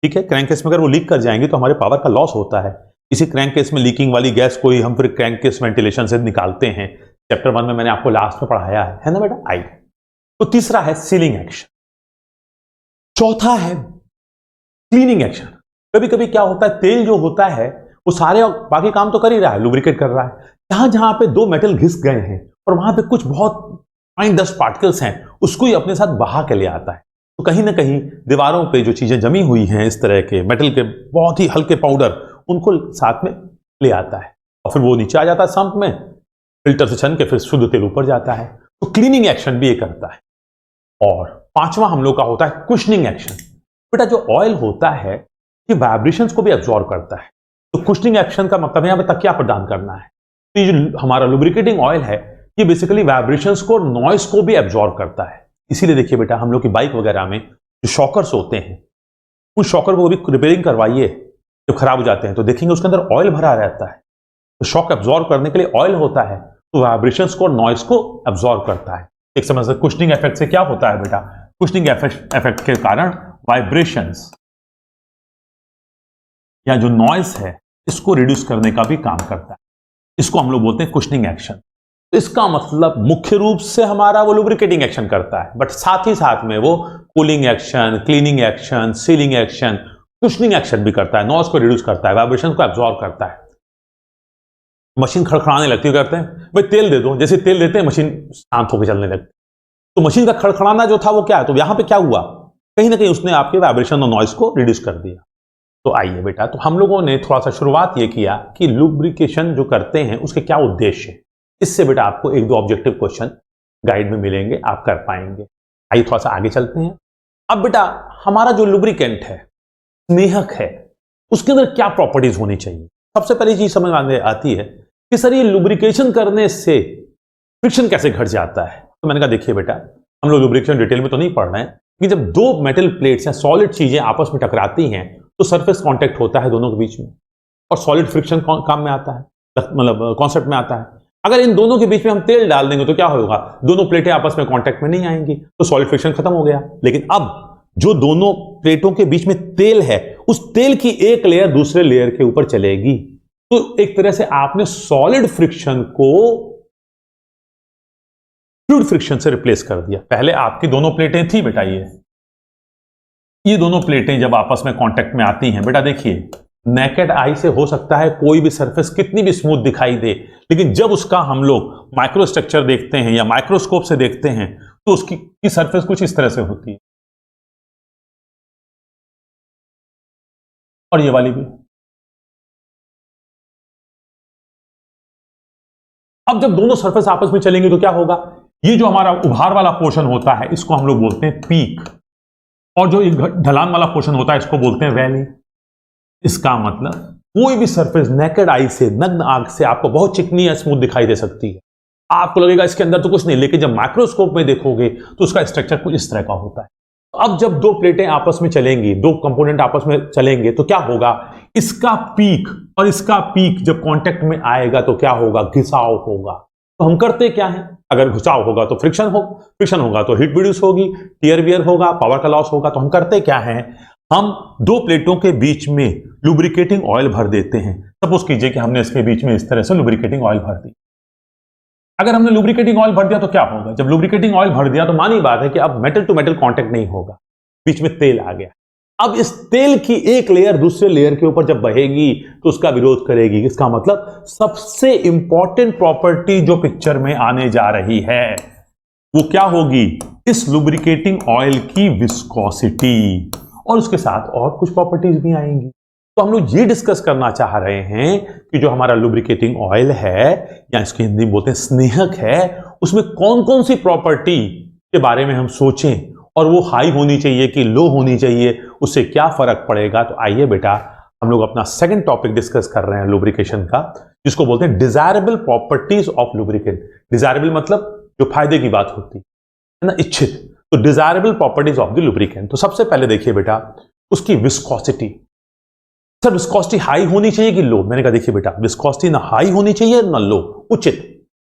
ठीक है। क्रैंककेस में अगर वो लीक कर जाएंगी तो हमारे पावर का लॉस होता है। इसी क्रैंककेस में लीकिंग वाली गैस को ही हम फिर क्रैंककेस वेंटिलेशन से निकालते हैं। चैप्टर 1 में मैंने आपको लास्ट में पढ़ाया है ना बेटा? आई। तो तीसरा है सीलिंग एक्शन। चौथा है क्लीनिंग एक्शन। कभी कभी क्या होता है, तेल जो होता है वो सारे बाकी काम तो कर ही रहा है, लुब्रिकेट कर रहा है। जहां जहां पे दो मेटल घिस गए हैं और वहां पे कुछ बहुत फाइन डस्ट पार्टिकल्स हैं, उसको ही अपने साथ बहा के ले आता है। तो कहीं ना कहीं दीवारों पे जो चीजें जमी हुई हैं इस तरह के मेटल के बहुत ही हल्के पाउडर, उनको साथ में ले आता है और फिर वो नीचे आ जाता है संप में, फिल्टर से छन के फिर शुद्ध तेल ऊपर जाता है। तो क्लीनिंग एक्शन भी ये करता है। और पांचवा हम लोग का होता है कुशनिंग एक्शन। बेटा जो ऑयल होता है ये वाइब्रेशंस को भी एब्जॉर्ब करता है। तो कुशनिंग एक्शन का मतलब यहां पे तकिया प्रदान करना है। तो ये जो हमारा लुब्रिकेटिंग ऑयल है ये बेसिकली वाइब्रेशंस को, नॉइस को भी एब्जॉर्ब करता है। इसीलिए देखिए बेटा, हम लोग की बाइक वगैरह में जो शॉकर्स होते हैं, उस शॉकर को भी रिपेयरिंग करवाइए, जब खराब हो जाते हैं तो देखेंगे उसके अंदर ऑयल भरा रहता है। तो शॉक एब्जॉर्ब करने के लिए ऑयल होता है, तो वाइब्रेशंस को और नॉइस को एब्जॉर्ब करता है। एक समझ से कुशनिंग इफेक्ट से क्या होता है बेटा? कुशनिंग इफेक्ट के कारण वाइब्रेशंस या जो नॉइस है इसको रिड्यूस करने का भी काम करता है। इसको हम लोग बोलते हैं कुशनिंग एक्शन। तो इसका मतलब मुख्य रूप से हमारा वो लुब्रिकेटिंग एक्शन करता है, बट साथ ही साथ में वो cooling action, cleaning action, ceiling action, cushioning action भी करता है। नॉइस को रिड्यूस करता है, वाइब्रेशन को एब्जॉर्ब करता है। मशीन खड़खड़ाने लगती है, करते हैं भाई तेल दे दो, जैसे तेल देते हैं मशीन शांत होकर चलने लगती। तो मशीन का खड़खड़ाना जो था वो क्या है? तो यहां पे क्या हुआ, कहीं ना कहीं उसने आपके वाइब्रेशन और नॉइस को रिड्यूस कर दिया। तो आइए बेटा, तो हम लोगों ने थोड़ा सा शुरुआत ये किया कि लुब्रिकेशन जो करते हैं उसके क्या उद्देश्य है। इससे बेटा आपको एक दो ऑब्जेक्टिव क्वेश्चन गाइड में मिलेंगे, आप कर पाएंगे। आइए थोड़ा सा आगे चलते हैं। अब बेटा हमारा जो लुब्रिकेंट है, स्नेहक है, उसके अंदर क्या प्रॉपर्टीज होनी चाहिए? सबसे पहली चीज समझ में आती है कि सर ये लुब्रिकेशन करने से फ्रिक्शन कैसे घट जाता है। तो मैंने कहा देखिए बेटा, हम लोग लुब्रिकेशन डिटेल में तो नहीं पढ़ रहे हैं कि जब दो मेटल प्लेट्स या सॉलिड चीजें आपस में टकराती हैं तो सरफेस कांटेक्ट होता है दोनों के बीच में, और सॉलिड फ्रिक्शन काम में आता है, मतलब कॉन्सेप्ट में आता है। अगर इन दोनों के बीच में हम तेल डाल देंगे तो क्या होगा? दोनों प्लेटें आपस में कांटेक्ट में नहीं आएंगी, तो सॉलिड फ्रिक्शन खत्म हो गया। लेकिन अब जो दोनों प्लेटों के बीच में तेल है, उस तेल की एक लेयर दूसरे लेयर के ऊपर चलेगी। तो एक तरह से आपने सॉलिड फ्रिक्शन को फ्लूइड फ्रिक्शन से रिप्लेस कर दिया। पहले आपकी दोनों प्लेटें थी बेटा, ये दोनों प्लेटें जब आपस में कांटेक्ट में आती हैं बेटा, देखिए नेकेड आई से हो सकता है कोई भी सरफेस कितनी भी स्मूथ दिखाई दे, लेकिन जब उसका हम लोग माइक्रो स्ट्रक्चर देखते हैं या माइक्रोस्कोप से देखते हैं तो उसकी सरफेस कुछ इस तरह से होती है, और ये वाली भी। अब जब दोनों सरफेस आपस में चलेंगे तो क्या होगा? ये जो हमारा उभार वाला पोर्शन होता है इसको हम लोग बोलते हैं पीक, और जो ढलान वाला पोर्शन होता है इसको बोलते हैं वैली। इसका मतलब कोई भी सरफेस नेकेड आई से, नग्न आंख से आपको बहुत चिकनी या स्मूथ दिखाई दे सकती है, आपको लगेगा इसके अंदर तो कुछ नहीं, लेकिन जब माइक्रोस्कोप में देखोगे तो उसका स्ट्रक्चर कुछ इस तरह का होता है। अब जब दो प्लेटें आपस में चलेंगी, दो कंपोनेंट आपस में चलेंगे तो क्या होगा? इसका पीक और इसका पीक जब कांटेक्ट में आएगा तो क्या होगा? घिसाव होगा। तो हम करते क्या है? अगर घिसाव होगा तो फ्रिक्शन होगा तो हीट प्रोड्यूस होगी, टियर वियर होगा, पावर का लॉस होगा। तो हम करते क्या है? हम दो प्लेटों के बीच में लुब्रिकेटिंग ऑयल भर देते हैं। सपोज कीजिए कि हमने इसके बीच में इस तरह से लुब्रिकेटिंग ऑयल भर दी। अगर हमने लुब्रिकेटिंग ऑयल भर दिया तो क्या होगा? जब लुब्रिकेटिंग ऑयल भर दिया तो मानी बात है कि अब मेटल टू मेटल कांटेक्ट नहीं होगा, बीच में तेल आ गया। अब इस तेल की एक लेयर दूसरे लेयर के ऊपर जब बहेगी तो उसका विरोध करेगी। इसका मतलब सबसे इंपॉर्टेंट प्रॉपर्टी जो पिक्चर में आने जा रही है वो क्या होगी? इस लुब्रिकेटिंग ऑयल की विस्कोसिटी, और उसके साथ और कुछ प्रॉपर्टीज भी आएंगी। तो हम लोग ये डिस्कस करना चाह रहे हैं कि जो हमारा लुब्रिकेटिंग ऑयल है, या इसको हिंदी में बोलते हैं स्नेहक है, उसमें कौन कौन सी प्रॉपर्टी के बारे में हम सोचें, और वो हाई होनी चाहिए कि लो होनी चाहिए, उससे क्या फर्क पड़ेगा। तो आइए बेटा हम लोग अपना सेकंड टॉपिक डिस्कस कर रहे हैं लुब्रिकेशन का, जिसको बोलते हैं desirable properties of lubricant. Desirable मतलब जो फायदे की बात होती है ना, इच्छित। तो desirable properties of the lubricant, तो सबसे पहले देखिए बेटा उसकी विस्कोसिटी। सर विस्कोसिटी हाई होनी चाहिए कि लो? मैंने कहा देखिए बेटा विस्कोसिटी ना हाई होनी चाहिए ना लो, उचित।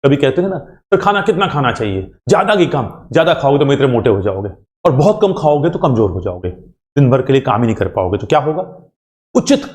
कभी कहते हैं ना तो खाना कितना खाना चाहिए, ज्यादा कि कम? ज्यादा खाओगे तो मेरे तरह मोटे हो जाओगे, और बहुत कम खाओगे तो कमजोर हो जाओगे, दिन भर के लिए काम ही नहीं कर पाओगे। तो क्या होगा? उचित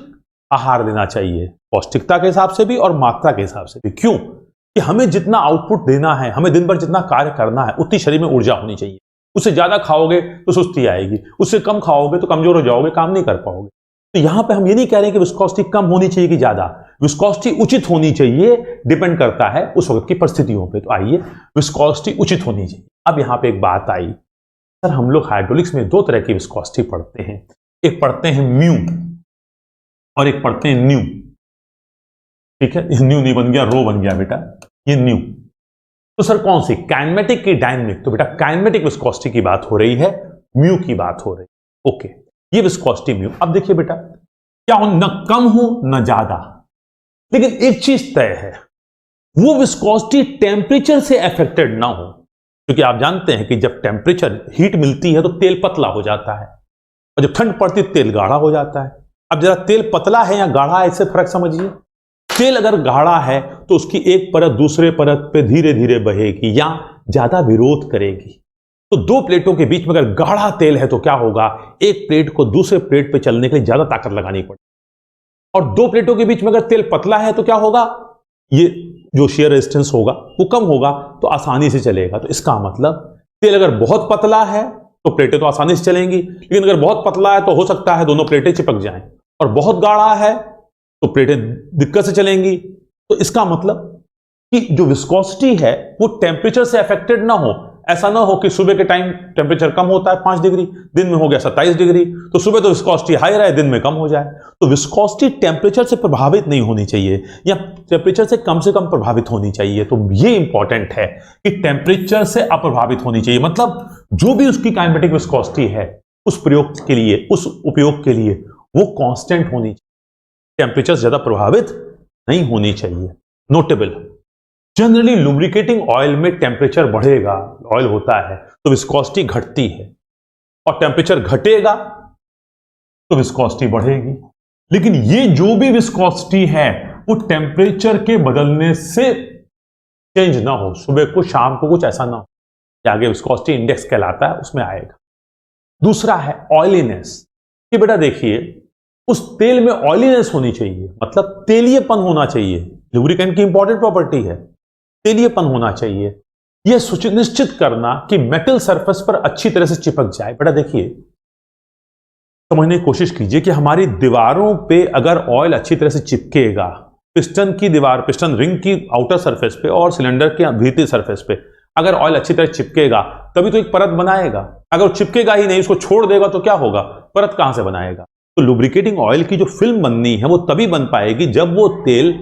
आहार देना चाहिए, पौष्टिकता के हिसाब से भी और मात्रा के हिसाब से भी। क्यों? कि हमें जितना आउटपुट देना है, हमें दिन भर जितना कार्य करना है, उतनी शरीर में ऊर्जा होनी चाहिए। उससे ज्यादा खाओगे तो सुस्ती आएगी, उससे कम खाओगे तो कमजोर हो जाओगे, काम नहीं कर पाओगे। तो यहां पे हम ये नहीं कह रहे कि विस्कोसिटी कम होनी चाहिए कि ज्यादा, विस्कोसिटी उचित होनी चाहिए। डिपेंड करता है उस वक्त की परिस्थितियों पे। तो आइए, विस्कोसिटी उचित होनी चाहिए। अब यहां पे एक बात आई, सर हम लोग हाइड्रोलिक्स में दो तरह की विस्कोसिटी पढ़ते हैं, एक पढ़ते हैं म्यू और एक पढ़ते हैं न्यू। ठीक है, न्यू नहीं बन गया, रो बन गया बेटा, ये न्यू। तो सर कौन सी? काइनेमेटिक की डायनेमिक? तो बेटा काइनेमेटिक विस्कोसिटी की बात हो रही है, म्यू की बात हो रही है। ओके, ये विस्कोसिटी म्यू। अब देखिए बेटा क्या हो, न कम हो न ज्यादा, लेकिन एक चीज तय है, वो विस्कोसिटी टेम्परेचर से अफेक्टेड ना हो। क्योंकि आप जानते हैं कि जब टेम्परेचर हीट मिलती है तो तेल पतला हो जाता है, और जब ठंड पड़ती है तेल गाढ़ा हो जाता है। अब जरा तेल पतला है या गाढ़ा है, इससे फर्क समझिए। तेल अगर गाढ़ा है तो उसकी एक परत दूसरे परत पे धीरे धीरे बहेगी या ज्यादा विरोध करेगी। तो दो प्लेटों के बीच में अगर गाढ़ा तेल है तो क्या होगा, एक प्लेट को दूसरे प्लेट पे चलने के लिए ज्यादा ताकत लगानी पड़ेगी। और दो प्लेटों के बीच में अगर तेल पतला है तो क्या होगा, ये जो शेयर रेजिस्टेंस होगा वो कम होगा, तो आसानी से चलेगा। तो इसका मतलब तेल अगर बहुत पतला है तो प्लेटें तो आसानी से चलेंगी, लेकिन अगर बहुत पतला है तो हो सकता है दोनों प्लेटें चिपक जाएं, और बहुत गाढ़ा है तो प्लेटें दिक्कत से चलेंगी। तो इसका मतलब कि जो विस्कोसिटी है वो टेम्परेचर से अफेक्टेड ना हो। ऐसा ना हो कि सुबह के टाइम टेम्परेचर कम होता है 5 डिग्री, दिन में हो गया 27 डिग्री, तो सुबह तो विस्कोसिटी हाई रहे, दिन में कम हो जाए। तो विस्कोसिटी टेम्परेचर से प्रभावित नहीं होनी चाहिए, या टेम्परेचर से कम प्रभावित होनी चाहिए। तो ये इंपॉर्टेंट है कि टेम्परेचर से अप्रभावित होनी चाहिए। मतलब जो भी उसकी काइनेमेटिक विस्कोसिटी है उस प्रयोग के लिए, उस उपयोग के लिए वो कांस्टेंट होनी चाहिए, टेम्परेचर ज्यादा प्रभावित नहीं होनी चाहिए। नोटेबल, जनरली लुब्रिकेटिंग ऑयल में टेम्परेचर बढ़ेगा, ऑयल होता है तो विस्कोसिटी घटती है, और टेम्परेचर घटेगा तो विस्कोसिटी बढ़ेगी। लेकिन ये जो भी विस्कोसिटी है वो टेम्परेचर के बदलने से चेंज ना हो, सुबह को शाम को कुछ ऐसा ना हो, आगे विस्कोसिटी इंडेक्स कहलाता है, उसमें आएगा। दूसरा है ऑयलीनेस, कि बेटा देखिए उस तेल में ऑयलीनेस होनी चाहिए, मतलब तेलीयपन होना चाहिए। लुब्रिकेंट की इंपॉर्टेंट प्रॉपर्टी है, तेलीयपन होना चाहिए। यह सुनिश्चित करना कि मेटल सरफेस पर अच्छी तरह से चिपक जाए। बेटा देखिए, समझने की कोशिश कीजिए कि हमारी दीवारों पे अगर ऑयल अच्छी तरह से चिपकेगा, पिस्टन की दीवार, पिस्टन रिंग की आउटर सरफेस पे और सिलेंडर के भीतरी सरफेस पे अगर ऑयल अच्छी तरह चिपकेगा तभी तो एक परत बनाएगा। अगर चिपकेगा ही नहीं, उसको छोड़ देगा तो क्या होगा, परत कहां से बनाएगा। तो लुब्रिकेटिंग ऑयल की जो फिल्म बननी है वो तभी बन पाएगी जब वो तेल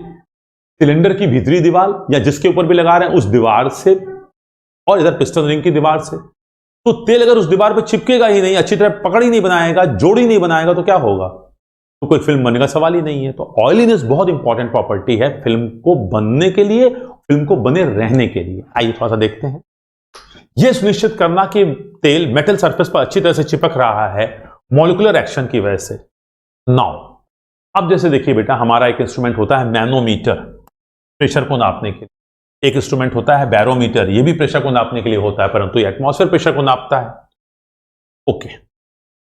सिलेंडर की भीतरी दीवार या जिसके ऊपर भी लगा रहे हैं उस दीवार से, और इधर पिस्टन रिंग की दीवार से। तो तेल अगर उस दीवार पर चिपकेगा ही नहीं, अच्छी तरह पकड़ ही नहीं बनाएगा, जोड़ ही नहीं बनाएगा, तो क्या होगा, तो कोई फिल्म बनने का सवाल ही नहीं है। तो ऑयलीनेस बहुत इंपॉर्टेंट प्रॉपर्टी है फिल्म को बनने के लिए, फिल्म को बने रहने के लिए। आइए थोड़ा सा देखते हैं। यह सुनिश्चित करना कि तेल मेटल सरफेस पर अच्छी तरह से चिपक रहा है मॉलिक्यूलर एक्शन की वजह से। नाउ अब जैसे देखिए बेटा, हमारा एक इंस्ट्रूमेंट होता है मैनोमीटर, प्रेशर को नापने के लिए। एक इंस्ट्रूमेंट होता है बैरोमीटर, ये भी प्रेशर को नापने के लिए होता है, परंतु ये एटमॉस्फेयर प्रेशर को नापता है। ओके,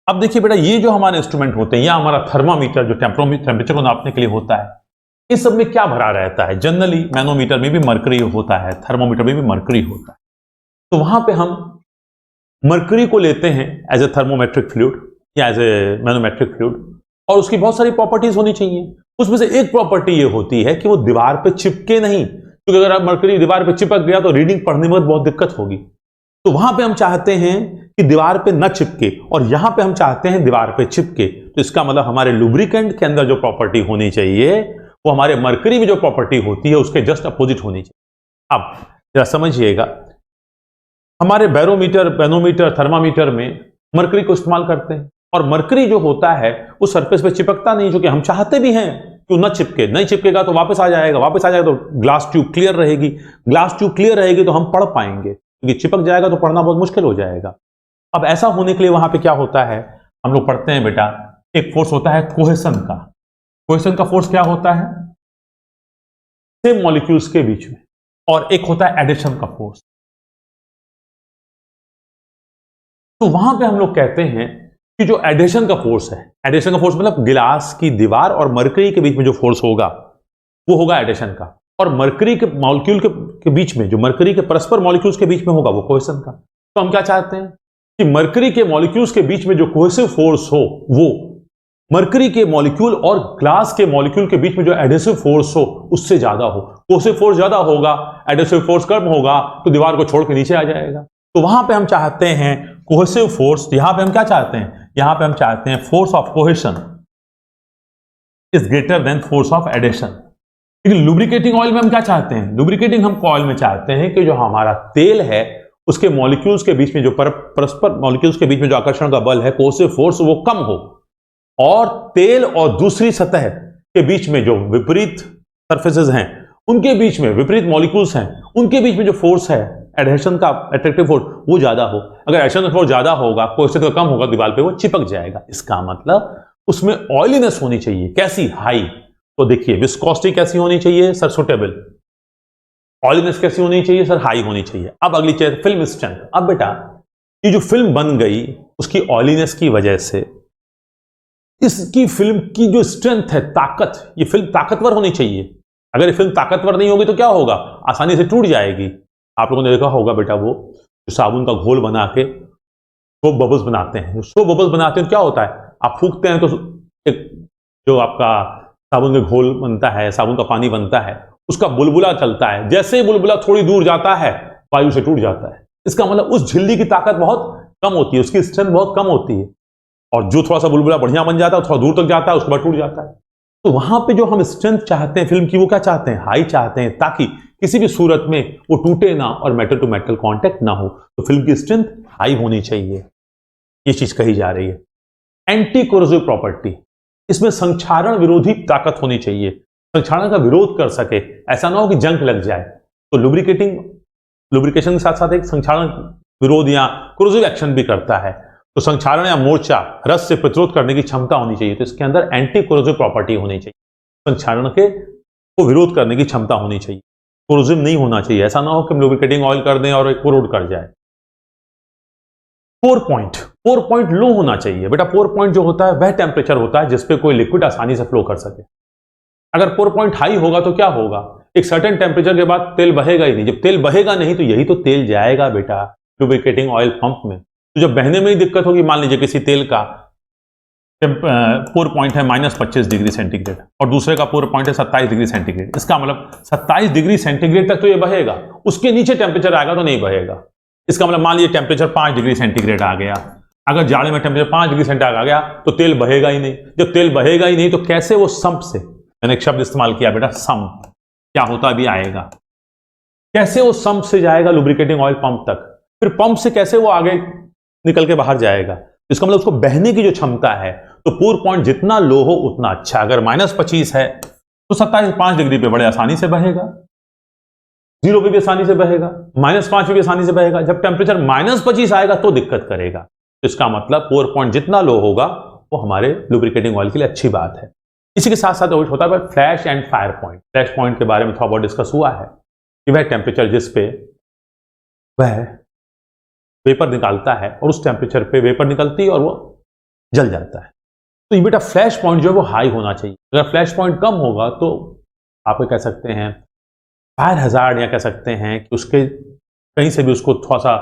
अब देखिए बेटा, ये जो हमारे इंस्ट्रूमेंट होते हैं, या हमारा थर्मामीटर जो टेम्परेचर को नापने के लिए होता है, इस सब में क्या भरा रहता है। जनरली मैनोमीटर में भी मरकरी होता है, थर्मोमीटर में भी मरकरी होता है। तो वहां पे हम मरकरी को लेते हैं एज ए थर्मोमेट्रिक फ्लूइड या एज ए मैनोमेट्रिक फ्लूइड, और उसकी बहुत सारी प्रॉपर्टीज होनी चाहिए। उसमें से एक प्रॉपर्टी ये होती है कि वो दीवार पे चिपके नहीं, क्योंकि अगर मरकरी दीवार पे चिपक गया तो रीडिंग पढ़ने में बहुत दिक्कत होगी। तो वहां पे हम चाहते हैं कि दीवार पे न चिपके, और यहां पे हम चाहते हैं दीवार पे चिपके। तो इसका मतलब हमारे लुब्रिकेंट के अंदर जो प्रॉपर्टी होनी चाहिए वो हमारे मरकरी में जो प्रॉपर्टी होती है उसके जस्ट अपोजिट होनी चाहिए। अब जरा समझिएगा, हमारे बैरोमीटर, मैनोमीटर, थर्मामीटर में मरकरी को इस्तेमाल करते हैं, और मरकरी जो होता है वो सरफेस पे चिपकता नहीं, जो कि हम चाहते भी हैं कि न चिपके, नहीं चिपकेगा तो वापस आ जाएगा, वापस आ जाएगा तो ग्लास ट्यूब क्लियर रहेगी, ग्लास ट्यूब क्लियर रहेगी तो हम पढ़ पाएंगे, क्योंकि चिपक जाएगा तो पढ़ना बहुत मुश्किल हो जाएगा। अब ऐसा होने के लिए वहां पे क्या होता है, हम लोग पढ़ते हैं बेटा, एक फोर्स होता है कोहेशन का। कोहेशन का फोर्स क्या होता है, सेम मॉलिक्यूल्स के बीच में, और एक होता है एडिशन का फोर्स। तो वहां पे हम लोग कहते हैं कि जो एडिशन का फोर्स है, एडिशन का फोर्स मतलब गिलास की दीवार और मरकरी के बीच में जो फोर्स होगा वो होगा एडिशन का, और मरकरी के मॉलिक्यूल के बीच में, जो मरकरी के परस्पर मॉलिक्यूल्स के बीच में होगा वो कोहेशन का। तो हम क्या चाहते हैं कि मरकरी के मॉलिक्यूल्स के बीच में जो कोहेसिव फोर्स हो वो मरकरी के मॉलिक्यूल और ग्लास के मॉलिक्यूल के बीच में जो एडिसिव फोर्स हो उससे ज्यादा हो। कोहेसिव फोर्स ज्यादा होगा, एडिसिव फोर्स कम होगा, तो दीवार को छोड़ के नीचे आ जाएगा। तो वहां पे हम चाहते हैं कोहेसिव फोर्स, यहां पे हम क्या चाहते हैं, यहां पे हम चाहते हैं force of cohesion is greater than force of adhesion. लेकिन लुब्रिकेटिंग ऑयल में हम क्या चाहते हैं, लुब्रिकेटिंग हम ऑयल में चाहते हैं कि जो हमारा तेल है उसके मॉलिक्यूल्स के बीच में जो परस्पर मॉलिक्यूल्स के बीच में जो आकर्षण का बल है, कोहेसिव फोर्स, वो कम हो, और तेल और दूसरी सतह के बीच में जो विपरीत सरफेसेस हैं उनके बीच में, विपरीत मॉलिक्यूल्स हैं उनके बीच में जो फोर्स है एडहेशन का, अट्रैक्टिव फोर्स, वो ज्यादा हो। अगर एडहेशन फोर्स ज्यादा होगा, कोहेशन का कम होगा, दीवार पे वो चिपक जाएगा। इसका मतलब उसमें ऑयलीनेस होनी चाहिए, कैसी, हाई। तो देखिए विस्कोसिटी कैसी होनी चाहिए सर, सुटेबल। ऑयलीनेस कैसी होनी चाहिए सर, हाई होनी चाहिए। अब अगली चीज फिल्म स्ट्रेंथ। अब बेटा ये जो फिल्म बन गई उसकी ऑयलीनेस की वजह से इसकी फिल्म की जो स्ट्रेंथ है, ताकत, ये फिल्म ताकतवर होनी चाहिए। अगर ये फिल्म ताकतवर नहीं होगी तो क्या होगा, आसानी से टूट जाएगी। आप लोगों ने देखा होगा बेटा वो जो साबुन का घोल बना के सोप बबल्स बनाते हैं, सोप बबल्स बनाते हैं तो क्या होता है, आप फूंकते हैं तो एक जो आपका साबुन का घोल बनता है, साबुन का पानी बनता है, उसका बुलबुला चलता है। जैसे ही बुलबुला थोड़ी दूर जाता है वायु से टूट जाता है। इसका मतलब उस झिल्ली की ताकत बहुत कम होती है, उसकी स्ट्रेंथ बहुत कम होती है, और जो थोड़ा सा बुलबुला बढ़िया बन जाता है थोड़ा दूर तक जाता है, उसके बाद टूट जाता है। तो वहां पे जो हम स्ट्रेंथ चाहते हैं फिल्म की, वो क्या चाहते हैं, हाई चाहते हैं, ताकि किसी भी सूरत में वो टूटे ना और मेटल टू मेटल कांटेक्ट ना हो। तो फिल्म की स्ट्रेंथ हाई होनी चाहिए, ये चीज कही जा रही है। एंटी कोरोसिव प्रॉपर्टी, इसमें संक्षारण विरोधी ताकत होनी चाहिए, संक्षारण का विरोध कर सके, ऐसा ना हो कि जंग लग जाए। तो लुब्रिकेशन के साथ साथ एक संक्षारण विरोध या कोरोसिव एक्शन भी करता है। तो संक्षारण या मोर्चा, रस से प्रतिरोध करने की क्षमता होनी चाहिए। तो इसके अंदर एंटी कोरोसिव प्रॉपर्टी होनी चाहिए, संक्षारण के को विरोध करने की क्षमता होनी चाहिए, कोरोसिव नहीं होना चाहिए। ऐसा ना हो कि हम लुब्रिकेटिंग ऑयल कर दें और कोरोड कर जाए। पोर पॉइंट लो होना चाहिए बेटा। पोर पॉइंट जो होता है वह टेम्परेचर होता है जिसपे कोई लिक्विड आसानी से फ्लो कर सके। अगर पोर पॉइंट हाई होगा तो क्या होगा, एक सर्टेन टेम्परेचर के बाद तेल बहेगा ही नहीं। जब तेल बहेगा नहीं तो यही तो तेल जाएगा बेटा लुब्रिकेटिंग ऑयल पंप में। तो जब बहने में ही दिक्कत होगी, मान लीजिए किसी तेल का पोर पॉइंट है -25 डिग्री सेंटीग्रेड और दूसरे का पोर पॉइंट है 27 डिग्री सेंटीग्रेड, इसका मतलब 27 डिग्री सेंटीग्रेड तक तो ये बहेगा, उसके नीचे टेम्परेचर आएगा तो नहीं बहेगा। इसका मतलब मान लीजिए टेम्परेचर 5 डिग्री सेंटीग्रेड आ गया, अगर जाड़े में टेम्परेचर 5 डिग्री सेंटीग्रेड आ गया तो तेल बहेगा ही नहीं। जब तेल बहेगा ही नहीं तो कैसे वो संप से, मैंने एक शब्द इस्तेमाल किया बेटा, संप, क्या होता भी आएगा, कैसे वो संप से जाएगा लुब्रिकेटिंग ऑयल पंप तक, फिर पंप से कैसे वो आगे निकल के बाहर जाएगा। इसका मतलब उसको बहने की जो क्षमता है, तो पोर पॉइंट जितना लो हो उतना अच्छा। अगर -25 है तो 27-5 डिग्री पे बड़े आसानी से बहेगा, 0 पे भी आसानी से बहेगा, -5 पे भी आसानी से बहेगा। जब टेम्परेचर -25 आएगा तो दिक्कत करेगा। तो इसका मतलब पोर पॉइंट जितना लो होगा वो हमारे लुब्रिकेटिंग ऑयल के लिए अच्छी बात है। इसी के साथ साथ होता है flash and fire point. Flash point के बारे में थोड़ा बहुत डिस्कस हुआ है कि वह टेम्परेचर जिस पे वह वेपर निकालता है और उस टेम्परेचर पे वेपर निकलती है और वो जल जाता है। तो ये बेटा फ्लैश पॉइंट जो है वो हाई होना चाहिए। अगर फ्लैश पॉइंट कम होगा तो आप कह सकते हैं फायर हजार्ड, या कह सकते हैं कि उसके कहीं से भी उसको थोड़ा सा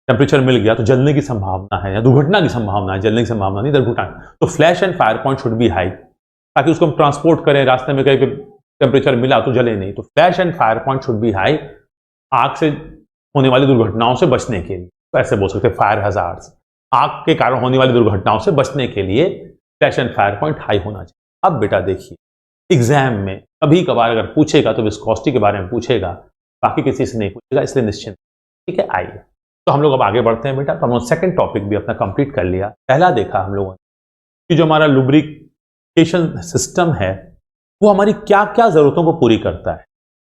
टेम्परेचर मिल गया तो जलने की संभावना है या दुर्घटना की संभावना है, जलने की संभावना नहीं, दुर्घटना। तो flash and fire point should be high, ताकि उसको हम ट्रांसपोर्ट करें, रास्ते में कहीं पे टेम्परेचर मिला तो जले नहीं। तो flash and fire point should be high, आग से होने वाली दुर्घटनाओं से बचने के लिए। तो ऐसे बोल सकते हैं फायर हजार्ड्स, आग के कारण होने वाली दुर्घटनाओं से बचने के लिए flash and fire point high होना चाहिए। अब बेटा देखिए, एग्जाम में कभी कभार अगर पूछेगा तो विस्कोसिटी के बारे में पूछेगा, बाकी किसी से नहीं पूछेगा, इसलिए निश्चिंत। ठीक है, आइए तो हम लोग अब आगे बढ़ते हैं बेटा। तो हम लोग सेकंड टॉपिक भी अपना कंप्लीट कर लिया। पहला देखा हम लोगों ने कि जो हमारा लुब्रिकेशन सिस्टम है वो हमारी क्या क्या जरूरतों को पूरी करता है।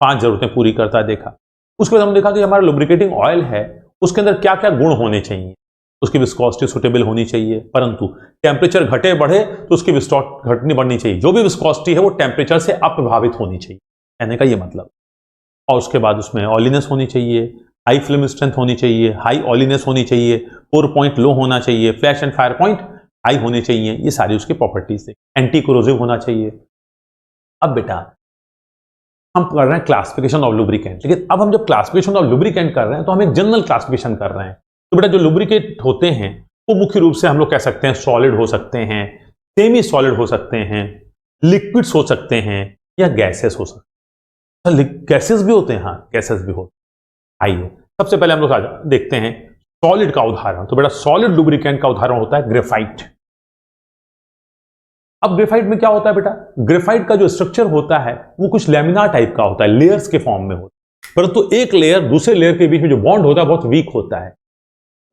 5 जरूरतें पूरी करता है देखा। उसके बाद हमने देखा कि हमारा लुब्रिकेटिंग ऑयल है उसके अंदर क्या क्या गुण होने चाहिए। उसकी विस्कोसिटी सुटेबल होनी चाहिए, परंतु टेम्परेचर घटे बढ़े तो उसकी विस्कोसिटी घटनी बढ़नी चाहिए। जो भी विस्कोसिटी है वो टेम्परेचर से अप्रभावित होनी चाहिए, कहने का ये मतलब। और उसके बाद उसमें ऑयलीनेस होनी चाहिए, हाई फिल्म स्ट्रेंथ होनी चाहिए, हाई ऑयलीनेस होनी चाहिए, पोर पॉइंट लो होना चाहिए, flash and fire point high होने चाहिए। ये सारी उसकी प्रॉपर्टीज है। एंटी कोरोसिव होना चाहिए। अब बेटा हम कर रहे हैं क्लासिफिकेशन ऑफ लुब्रिकेंट, लेकिन अब हम जब क्लासिफिकेशन ऑफ लुब्रिकेंट कर रहे हैं तो हम एक जनरल क्लासिफिकेशन कर रहे हैं। तो बेटा जो लुब्रिकेट होते हैं वो मुख्य रूप से हम लोग कह सकते हैं सॉलिड हो सकते हैं, सेमी सॉलिड हो सकते हैं, लिक्विड्स हो सकते हैं, या गैसेस हो सकते हैं। गैसेस भी होते हैं, हाँ गैसेस भी होते हैं। आइए सबसे पहले हम लोग देखते हैं सॉलिड का उदाहरण। तो बेटा सॉलिड लुब्रिकेंट का उदाहरण होता है ग्रेफाइट। अब ग्रेफाइट में क्या होता है बेटा, ग्रेफाइट का जो स्ट्रक्चर होता है वो कुछ लैमिनार टाइप का होता है, लेयर्स के फॉर्म में होता है, परंतु एक लेयर दूसरे लेयर के बीच में जो बॉन्ड होता है बहुत वीक होता है,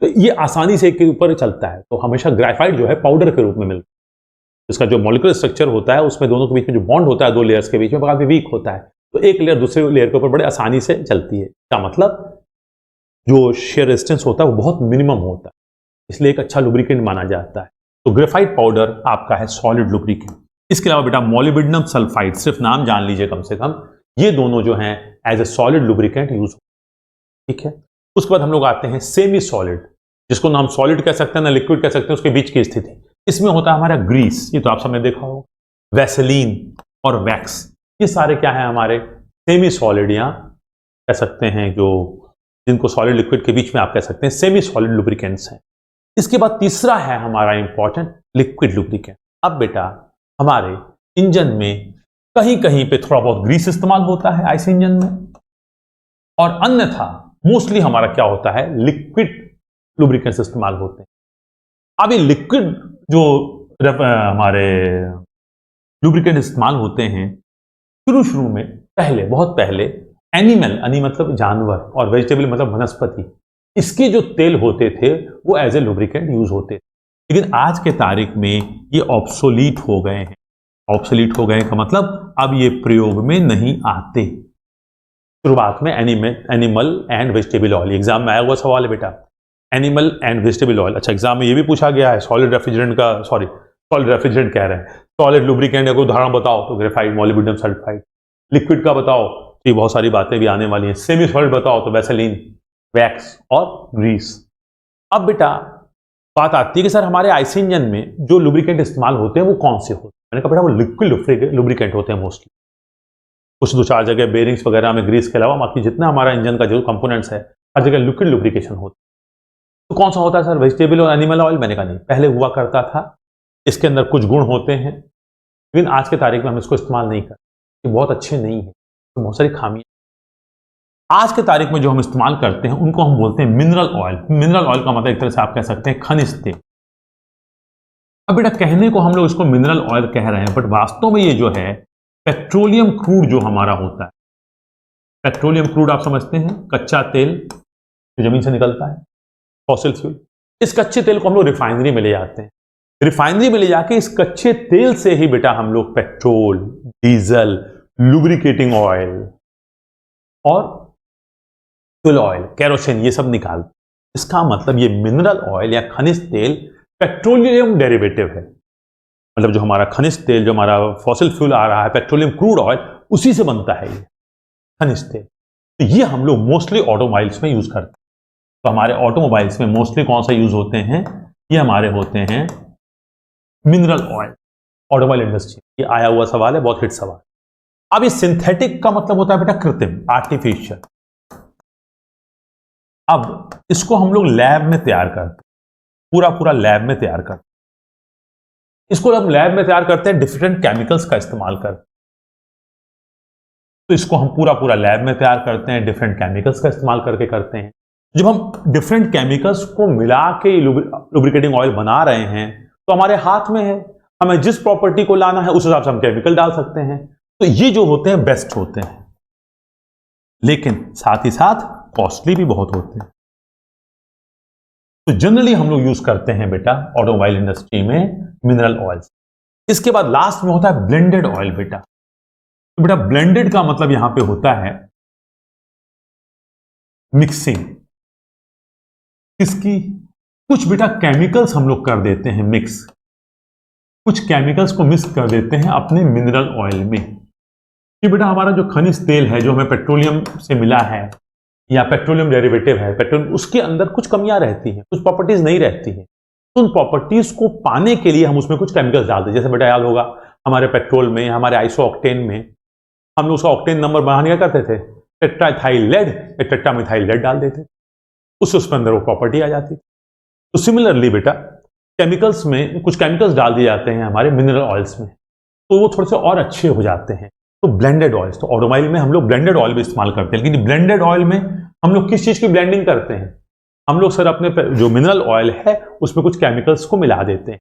तो ये आसानी से एक के ऊपर चलता है। तो हमेशा ग्रेफाइट जो है पाउडर के रूप में मिलता है। इसका जो मॉलिक्यूलर स्ट्रक्चर होता है उसमें दोनों के बीच में जो बॉन्ड होता है दो लेयर्स के बीच में काफी वीक होता है, तो एक लेयर दूसरे लेयर के ऊपर बड़े आसानी से चलती है। क्या मतलब, जो शेयर रेजिस्टेंस होता है वो बहुत मिनिमम होता है, इसलिए एक अच्छा लुब्रिकेंट माना जाता है। तो ग्रेफाइट पाउडर आपका है सॉलिड लुब्रिकेंट। इसके अलावा बेटा मोलिब्डेनम सल्फाइड, सिर्फ नाम जान लीजिए कम से कम, ये दोनों जो हैं as a solid lubricant use, ठीक है। उसके बाद हम लोग आते हैं सेमी सॉलिड, जिसको ना हम सॉलिड कह सकते हैं ना लिक्विड कह सकते हैं, उसके बीच की स्थिति। इसमें होता है हमारा ग्रीस, ये तो आप सबने देखा होगा, वैसेलीन और वैक्स, ये सारे क्या है हमारे सेमी सॉलिड, या कह सकते हैं जो जिनको सॉलिड लिक्विड के बीच में आप कह सकते हैं सेमी सॉलिड लुब्रिकेंट्स हैं। इसके बाद तीसरा है हमारा इंपॉर्टेंट लिक्विड लुब्रिकेंट। अब बेटा हमारे इंजन में कहीं कहीं पे थोड़ा बहुत ग्रीस इस्तेमाल होता है ऐसे इंजन में, और अन्यथा मोस्टली हमारा क्या होता है लिक्विड लुब्रिकेंट्स इस्तेमाल होते हैं। अब ये लिक्विड जो हमारे लुब्रिकेंट इस्तेमाल होते हैं शुरू में पहले, बहुत पहले एनिमल, यानी मतलब जानवर, और वेजिटेबल मतलब वनस्पति, इसके जो तेल होते थे वो एज ए लुब्रिकेंट यूज होते थे। लेकिन आज के तारीख में ये ऑब्सोलीट हो गए हैं। ऑब्सोलीट हो गए का मतलब अब ये प्रयोग में नहीं आते। शुरुआत में animal and vegetable oil, exam में आया हुआ सवाल है बेटा, एनिमल एंड वेजिटेबल ऑयल। अच्छा एग्जाम में ये भी पूछा गया है सॉलिड रेफ्रिजरेंट का, सॉरी सॉलिड रेफ्रिजरेंट कह रहे हैं, सॉलिड लुब्रिकेंट का उदाहरण बताओ, तो ग्रेफाइट, मोलिब्डेनम सल्फाइड। लिक्विड का बताओ, तो ये बहुत सारी बातें भी आने वाली हैं। सेमी सॉलिड बताओ, तो वैसेलीन, वैक्स और ग्रीस। अब बेटा बात आती है कि सर हमारे आईसी इंजन में जो लुब्रिकेंट इस्तेमाल होते हैं वो कौन से होते हैं। मैंने कहा बेटा वो लिक्विड लुब्रिकेंट होते हैं मोस्टली। कुछ दो चार जगह बेरिंग्स वगैरह में ग्रीस के अलावा बाकी जितना हमारा इंजन का जो कंपोनेंट्स है हर जगह लिक्विड लुब्रिकेशन होता है। तो कौन सा होता है सर, वेजिटेबल और एनिमल ऑयल। मैंने कहा नहीं, पहले हुआ करता था, इसके अंदर कुछ गुण होते हैं, लेकिन आज के तारीख में हम इसको इस्तेमाल नहीं करते, ये बहुत अच्छे नहीं है, तो बहुत सारी खामियां। आज के तारीख में जो हम इस्तेमाल करते हैं उनको हम बोलते हैं मिनरल ऑयल। मिनरल ऑयल का मतलब एक तरह से आप कह सकते हैं खनिज तेल। अब बेटा कहने को हम लोग इसको मिनरल ऑयल कह रहे हैं, बट वास्तव में ये जो है पेट्रोलियम क्रूड जो हमारा होता है, पेट्रोलियम क्रूड आप समझते हैं कच्चा तेल जो जमीन से निकलता है, फॉसिल फ्यूल। इस कच्चे तेल को हम लोग रिफाइनरी में ले जाते हैं। रिफाइनरी में ले जाके इस कच्चे तेल से ही बेटा हम लोग पेट्रोल, डीजल, लुब्रिकेटिंग ऑयल और फ्यूल ऑयल, केरोसिन, ये सब निकालते हैं। इसका मतलब ये मिनरल ऑयल या खनिज तेल पेट्रोलियम डेरिवेटिव है। मतलब जो हमारा खनिज तेल, जो हमारा फॉसिल फ्यूल आ रहा है, पेट्रोलियम क्रूड ऑयल, उसी से बनता है ये खनिज तेल। तो ये हम लोग मोस्टली ऑटोमोबाइल्स में यूज करते हैं। तो हमारे ऑटोमोबाइल्स में मोस्टली कौन सा यूज होते हैं, ये हमारे होते हैं मिनरल ऑयल। ऑटोमोबाइल इंडस्ट्री, ये आया हुआ सवाल है, बहुत हिट सवाल। अब ये सिंथेटिक का मतलब होता है बेटा कृत्रिम, आर्टिफिशियल। अब इसको हम लोग लैब में तैयार करते हैं, पूरा लैब में तैयार करते हैं। इसको हम लैब में तैयार करते हैं, डिफरेंट केमिकल्स का इस्तेमाल करते हैं। तो इसको हम पूरा लैब में तैयार करते हैं, डिफरेंट केमिकल्स का इस्तेमाल करके करते हैं। जब हम डिफरेंट केमिकल्स को मिला के लुब्रिकेटिंग ऑयल बना रहे हैं तो हमारे हाथ में है, हमें जिस प्रॉपर्टी को लाना है उस हिसाब से हम केमिकल डाल सकते हैं। तो ये जो होते हैं बेस्ट होते हैं, लेकिन साथ ही साथ कॉस्टली भी बहुत होते हैं। तो जनरली हम लोग यूज करते हैं बेटा ऑटोमोबाइल इंडस्ट्री में मिनरल ऑयल्स। इसके बाद लास्ट में होता है ब्लेंडेड ऑयल बेटा। तो बेटा ब्लेंडेड का मतलब यहां पे होता है मिक्सिंग। किसकी? कुछ बेटा केमिकल्स हम लोग कर देते हैं मिक्स, कुछ केमिकल्स को मिक्स कर देते हैं अपने मिनरल ऑयल में। कि बेटा हमारा जो खनिज तेल है जो हमें पेट्रोलियम से मिला है या पेट्रोलियम डेरिवेटिव है, पेट्रोलियम, उसके अंदर कुछ कमियां रहती हैं, कुछ प्रॉपर्टीज नहीं रहती हैं। तो उन प्रॉपर्टीज को पाने के लिए हम उसमें कुछ केमिकल्स डालते हैं। जैसे बेटा याद होगा हमारे पेट्रोल में, हमारे आइसो ऑक्टेन में हम लोग उसका ऑक्टेन नंबर बढ़ाने क्या करते थे? टेट्राइथाइल लेड या टेट्रामिथाइल लेड डाल देते, उससे उसके अंदर वो प्रॉपर्टी आ जाती। तो सिमिलरली बेटा केमिकल्स में कुछ केमिकल्स डाल दिए जाते हैं हमारे मिनरल ऑयल्स में, तो वो थोड़े से और अच्छे हो जाते हैं। तो ब्लेंडेड ऑयल्स, तो ऑटोमोबाइल में हम लोग ब्लेंडेड ऑयल भी इस्तेमाल करते हैं। लेकिन ब्लेंडेड ऑयल में हम लोग किस चीज की ब्लेंडिंग करते हैं? हम लोग सर अपने जो मिनरल ऑयल है उसमें कुछ केमिकल्स को मिला देते हैं,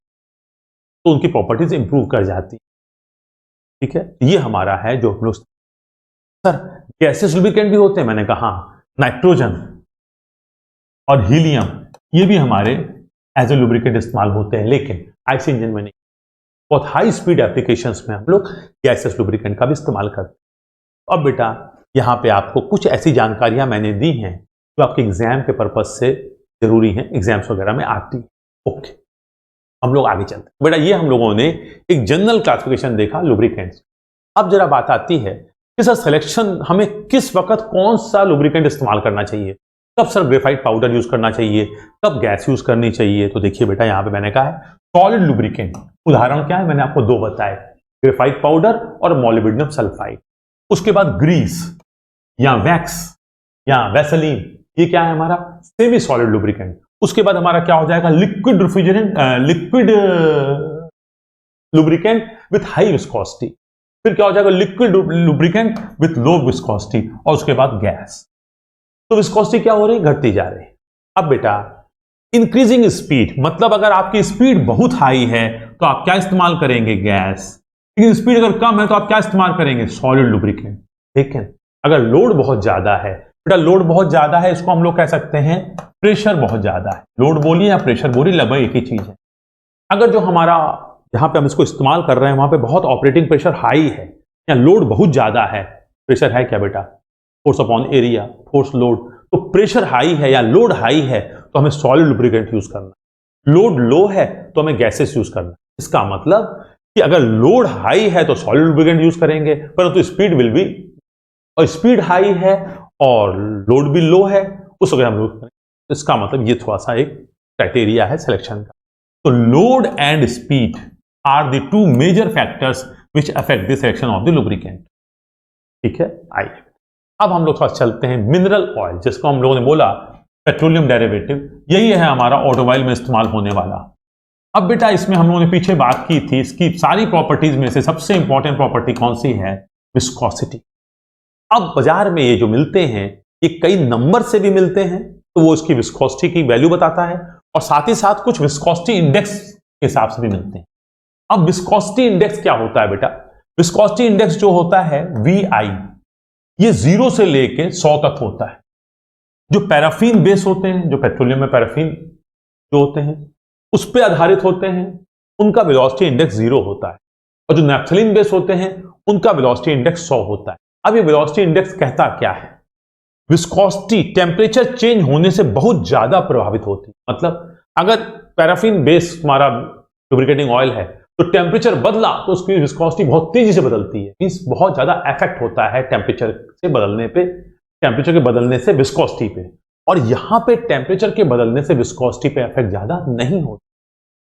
तो उनकी प्रॉपर्टीज इंप्रूव कर जाती है। ठीक है, ये हमारा है जो हम लोग। सर गैसेस लुब्रिकेंट भी होते हैं, मैंने कहा नाइट्रोजन और हीलियम, ये भी हमारे एज ए लुब्रिकेंट इस्तेमाल होते हैं, लेकिन आईसी इंजन में नहीं। बहुत हाई स्पीड एप्लीकेशंस में हम लोग गैसेस लुब्रिकेंट का भी इस्तेमाल करते हैं। अब बेटा यहां पे आपको कुछ ऐसी जानकारियां मैंने दी हैं जो आपके एग्जाम के पर्पज से जरूरी हैं, एग्जाम्स वगैरह में आती है। ओके, हम लोग आगे चलते हैं। बेटा ये हम लोगों ने एक जनरल क्लासिफिकेशन देखा लुब्रिकेंट्स। अब जरा बात आती है कि सर सिलेक्शन हमें किस वक्त कौन सा लुब्रिकेंट इस्तेमाल करना चाहिए, कब सर ग्रेफाइट पाउडर यूज करना चाहिए, कब गैस यूज करनी चाहिए। तो देखिए बेटा यहां पे मैंने कहा है सॉलिड लुब्रिकेंट, उदाहरण क्या है मैंने आपको दो बताए, ग्रेफाइट पाउडर और मोलिब्डेनम सल्फाइड। उसके बाद ग्रीस या वैक्स या वैसलीन, ये क्या है हमारा सेमी सॉलिड लुब्रिकेंट। उसके बाद हमारा क्या हो जाएगा liquid refrigerant, liquid lubricant with high viscosity. फिर क्या हो जाएगा liquid lubricant with low viscosity, और उसके बाद गैस। तो विस्कोसिटी क्या हो रही, घटती जा रही। अब बेटा इंक्रीजिंग स्पीड, मतलब अगर आपकी स्पीड बहुत हाई है तो आप क्या इस्तेमाल करेंगे, गैस। लेकिन स्पीड अगर कम है तो आप क्या इस्तेमाल करेंगे, सॉलिड लुब्रिकेंट। लेकिन अगर लोड बहुत ज्यादा है, बेटा लोड बहुत ज्यादा है इसको हम लोग कह सकते हैं प्रेशर बहुत ज्यादा है। लोड बोलिए या प्रेशर बोलिए, लगभग एक ही चीज है। अगर जो हमारा जहां पे हम इसको इस्तेमाल कर रहे हैं वहां पे बहुत ऑपरेटिंग प्रेशर हाई है या लोड बहुत ज्यादा है, प्रेशर है क्या बेटा, force upon area, force load. तो प्रेशर हाई है या लोड हाई है तो हमें सॉलिड लुब्रिकेंट यूज करना, लोड लो है तो हमें गैसेस यूज करना। इसका मतलब कि अगर लोड हाई है तो सॉलिड लुब्रिकेंट यूज करेंगे, परंतु स्पीड विल बी, और स्पीड हाई है और लोड भी लो है उस वक्त हम लोग करेंगे। इसका मतलब ये थोड़ा सा एक क्राइटेरिया है सिलेक्शन का। तो load and speed are the two major factors which affect the selection of the lubricant. ठीक है, आइए अब हम लोग थोड़ा चलते हैं मिनरल ऑयल, जिसको हम लोगों ने बोला पेट्रोलियम डेरिवेटिव, यही है हमारा ऑटोमोबाइल में इस्तेमाल होने वाला। अब बेटा इसमें हम लोगों ने पीछे बात की थी, इसकी सारी प्रॉपर्टीज में से सबसे इंपॉर्टेंट प्रॉपर्टी कौन सी है, विस्कोसिटी। अब बाजार में ये जो मिलते हैं ये कई नंबर से भी मिलते हैं, तो वो इसकी विस्कोसिटी की वैल्यू बताता है, और साथ ही साथ कुछ विस्कोसिटी इंडेक्स के हिसाब से भी मिलते हैं। अब विस्कोसिटी इंडेक्स क्या होता है बेटा, विस्कोसिटी इंडेक्स जो होता है VI, ये 0 से लेके 100 तक होता है। जो पैराफिन बेस होते हैं, जो पेट्रोलियम में पैराफिन जो होते हैं उस पर आधारित होते हैं, उनका वेलोसिटी इंडेक्स 0 होता है, और जो नैफ्थलीन बेस होते हैं उनका वेलोसिटी इंडेक्स 100 होता है। अब ये वेलोसिटी इंडेक्स कहता क्या है, विस्कोसिटी टेम्परेचर चेंज होने से बहुत ज्यादा प्रभावित होती है। मतलब अगर पैराफिन बेस हमारा लुब्रिकेटिंग ऑयल है तो टेम्परेचर बदला तो उसकी विस्कोसिटी बहुत तेजी से बदलती है, मींस बहुत ज्यादा इफेक्ट होता है टेम्परेचर से बदलने पे, टेम्परेचर के बदलने से विस्कोसिटी पे। और यहां पे टेम्परेचर के बदलने से विस्कोसिटी पे इफेक्ट ज्यादा नहीं होता।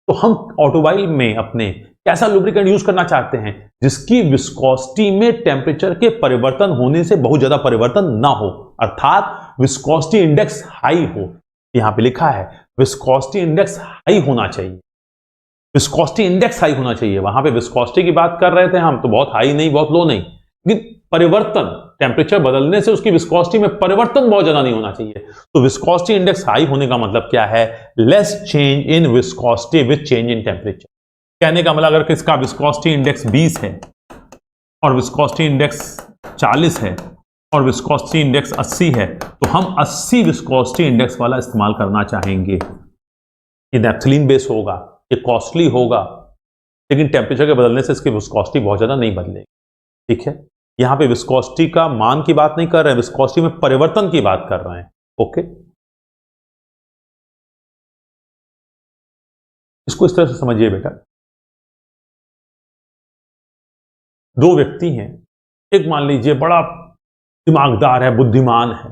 तो हम ऑटोमोबाइल में अपने कैसा लुब्रिकेंट यूज करना चाहते हैं, जिसकी विस्कोसिटी में टेम्परेचर के परिवर्तन होने से बहुत ज्यादा परिवर्तन ना हो, अर्थात विस्कोसिटी इंडेक्स हाई हो। यहां पे लिखा है विस्कोसिटी इंडेक्स हाई होना चाहिए, विस्कोसिटी इंडेक्स हाई होना चाहिए। वहां पे विस्कोसिटी की बात कर रहे थे हम, तो बहुत हाई नहीं बहुत लो नहीं, लेकिन परिवर्तन टेम्परेचर बदलने से उसकी विस्कोसिटी में परिवर्तन बहुत ज्यादा नहीं होना चाहिए। तो विस्कोसिटी इंडेक्स हाई होने का मतलब क्या है, less change in viscosity with change in temperature. कहने का मतलब अगर किसका विस्कोसिटी इंडेक्स 20 है और विस्कोसिटी इंडेक्स 40 है और विस्कोसिटी इंडेक्स 80 है, तो हम 80 विस्कोसिटी इंडेक्स वाला इस्तेमाल करना चाहेंगे। ये नैफ्थलीन बेस होगा, ये कॉस्टली होगा, लेकिन टेम्परेचर के बदलने से इसकी विस्कोसिटी बहुत ज्यादा नहीं बदलेगी। ठीक है, यहां पे विस्कोसिटी का मान की बात नहीं कर रहे हैं, विस्कोसिटी में परिवर्तन की बात कर रहे हैं। ओके, इसको इस तरह से समझिए बेटा, दो व्यक्ति हैं, एक मान लीजिए बड़ा दिमागदार है, बुद्धिमान है,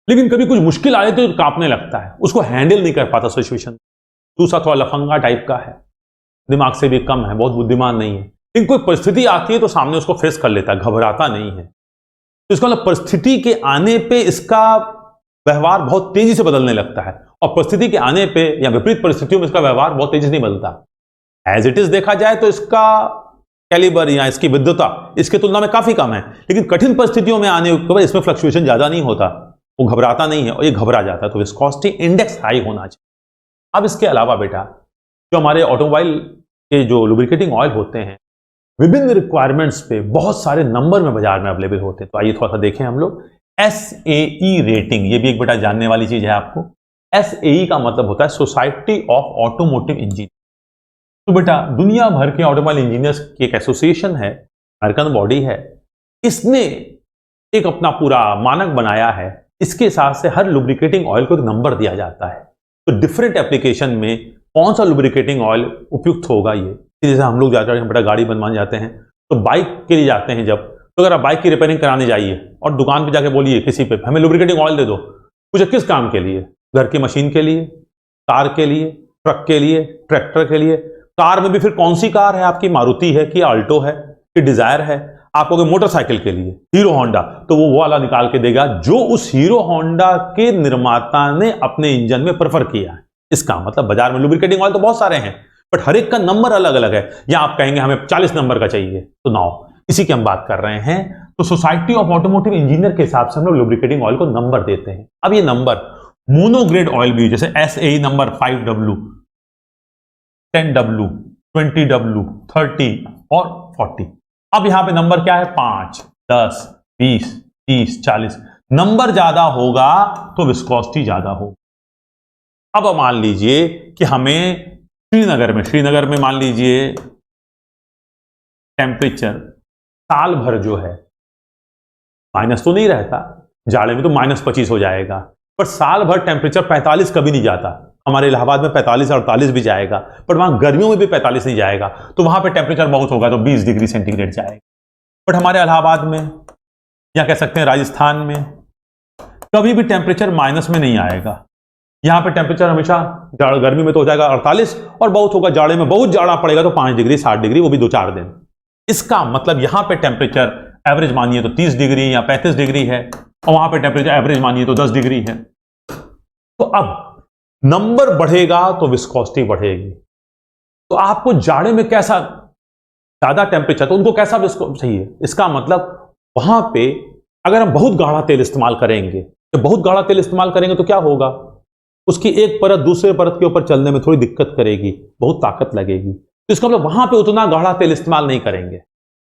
लेकिन कभी कुछ मुश्किल आए तो कांपने लगता है, उसको हैंडल नहीं कर पाता सिचुएशन। दूसरा थोड़ा लफंगा टाइप का है, दिमाग से भी कम है, बहुत बुद्धिमान नहीं है, लेकिन कोई परिस्थिति आती है तो सामने उसको फेस कर लेता है, घबराता नहीं है। तो इसका मतलब परिस्थिति के आने पे इसका व्यवहार बहुत तेजी से बदलने लगता है, और परिस्थिति के आने पे या विपरीत परिस्थितियों में इसका व्यवहार बहुत तेजी से नहीं बदलता। एज इट इज देखा जाए तो इसका कैलिबर या इसकी विद्युता इसकी तुलना में काफी कम है, लेकिन कठिन परिस्थितियों में आने के बाद इसमें फ्लक्चुएशन ज्यादा नहीं होता, वो घबराता नहीं है और ये घबरा जाता है। तो विस्कोसिटी इंडेक्स हाई होना चाहिए। अब इसके अलावा बेटा, जो हमारे ऑटोमोबाइल के जो लुब्रिकेटिंग ऑयल होते हैं, विभिन्न रिक्वायरमेंट्स पे बहुत सारे नंबर में बाजार में अवेलेबल होते हैं। तो आइए थोड़ा सा देखें हम लोग। SAE रेटिंग, ये भी एक बेटा जानने वाली चीज है आपको। SAE का मतलब होता है सोसाइटी ऑफ ऑटोमोटिव इंजीनियर। तो बेटा दुनिया भर के ऑटोमोबाइल इंजीनियर्स की एक एसोसिएशन है, अमेरिकन बॉडी है, इसने एक अपना पूरा मानक बनाया है। इसके हिसाब से हर लुब्रिकेटिंग ऑयल को एक नंबर दिया जाता है। तो डिफरेंट एप्लीकेशन में कौन सा लुब्रिकेटिंग ऑयल उपयुक्त होगा, ये जैसे हम लोग जाते हैं बेटा गाड़ी बनवाने जाते हैं, तो बाइक के लिए जाते हैं जब, तो अगर आप बाइक की रिपेयरिंग कराने जाइए और दुकान पे जाके बोलिए किसी पे हमें लुब्रिकेटिंग ऑयल दे दो, पूछे किस काम के लिए, घर की मशीन के लिए, कार के लिए, ट्रक के लिए, ट्रैक्टर के लिए। कार में भी फिर कौन सी कार है आपकी, मारुति है कि आल्टो है कि डिजायर है। आप कहोगे मोटरसाइकिल के लिए हीरो होंडा, तो वो वाला निकाल के देगा जो उस हीरो होंडा के निर्माता ने अपने इंजन में प्रेफर किया है। इसका मतलब बाजार में लुब्रिकेटिंग ऑयल तो बहुत सारे हैं, बट हर एक का नंबर अलग अलग है। या आप कहेंगे हमें 40 नंबर का चाहिए, तो नाउ इसी की हम बात कर रहे हैं। तो सोसाइटी ऑफ ऑटोमोटिव इंजीनियर के हिसाब से हम लोग लुब्रिकेटिंग ऑयल को नंबर देते हैं। अब ये नंबर मोनोग्रेड ऑयल भी, जैसे SAE number 5W, 10W, 20W, 30 और 40। अब यहां पे नंबर क्या है, 5, 10, 20, 30, 40। नंबर ज्यादा होगा तो विस्कोसिटी ज्यादा होगी। अब मान लीजिए कि हमें श्रीनगर में मान लीजिए टेम्परेचर साल भर जो है माइनस तो नहीं रहता, जाड़े में तो -25 हो जाएगा, पर साल भर टेम्परेचर 45 कभी नहीं जाता। हमारे इलाहाबाद में 45 48 भी जाएगा, पर वहां गर्मियों में भी 45 नहीं जाएगा, तो वहां पे टेम्परेचर बहुत होगा, तो 20 डिग्री सेंटीग्रेड जाएगा। बट हमारे इलाहाबाद में या कह सकते हैं राजस्थान में कभी भी टेम्परेचर माइनस में नहीं आएगा। यहां पे टेम्परेचर हमेशा गर्मी में तो हो जाएगा 48, और बहुत होगा जाड़े में, बहुत जाड़ा पड़ेगा तो 5 डिग्री 7 डिग्री, वो भी 2-4 दिन। इसका मतलब यहां पे टेम्परेचर एवरेज मानिए तो 30 डिग्री या 35 डिग्री है, और वहां पे टेम्परेचर एवरेज मानिए तो 10 डिग्री है। तो अब नंबर बढ़ेगा तो विस्कोसिटी बढ़ेगी। तो आपको जाड़े में कैसा ज्यादा टेम्परेचर, तो उनको कैसा विस्कोसिटी चाहिए। इसका मतलब वहां पे अगर हम बहुत गाढ़ा तेल इस्तेमाल करेंगे, तो बहुत गाढ़ा तेल इस्तेमाल करेंगे तो क्या होगा, उसकी एक परत दूसरे परत के ऊपर चलने में थोड़ी दिक्कत करेगी, बहुत ताकत लगेगी। तो इसका मतलब वहां पे उतना गाढ़ा तेल इस्तेमाल नहीं करेंगे,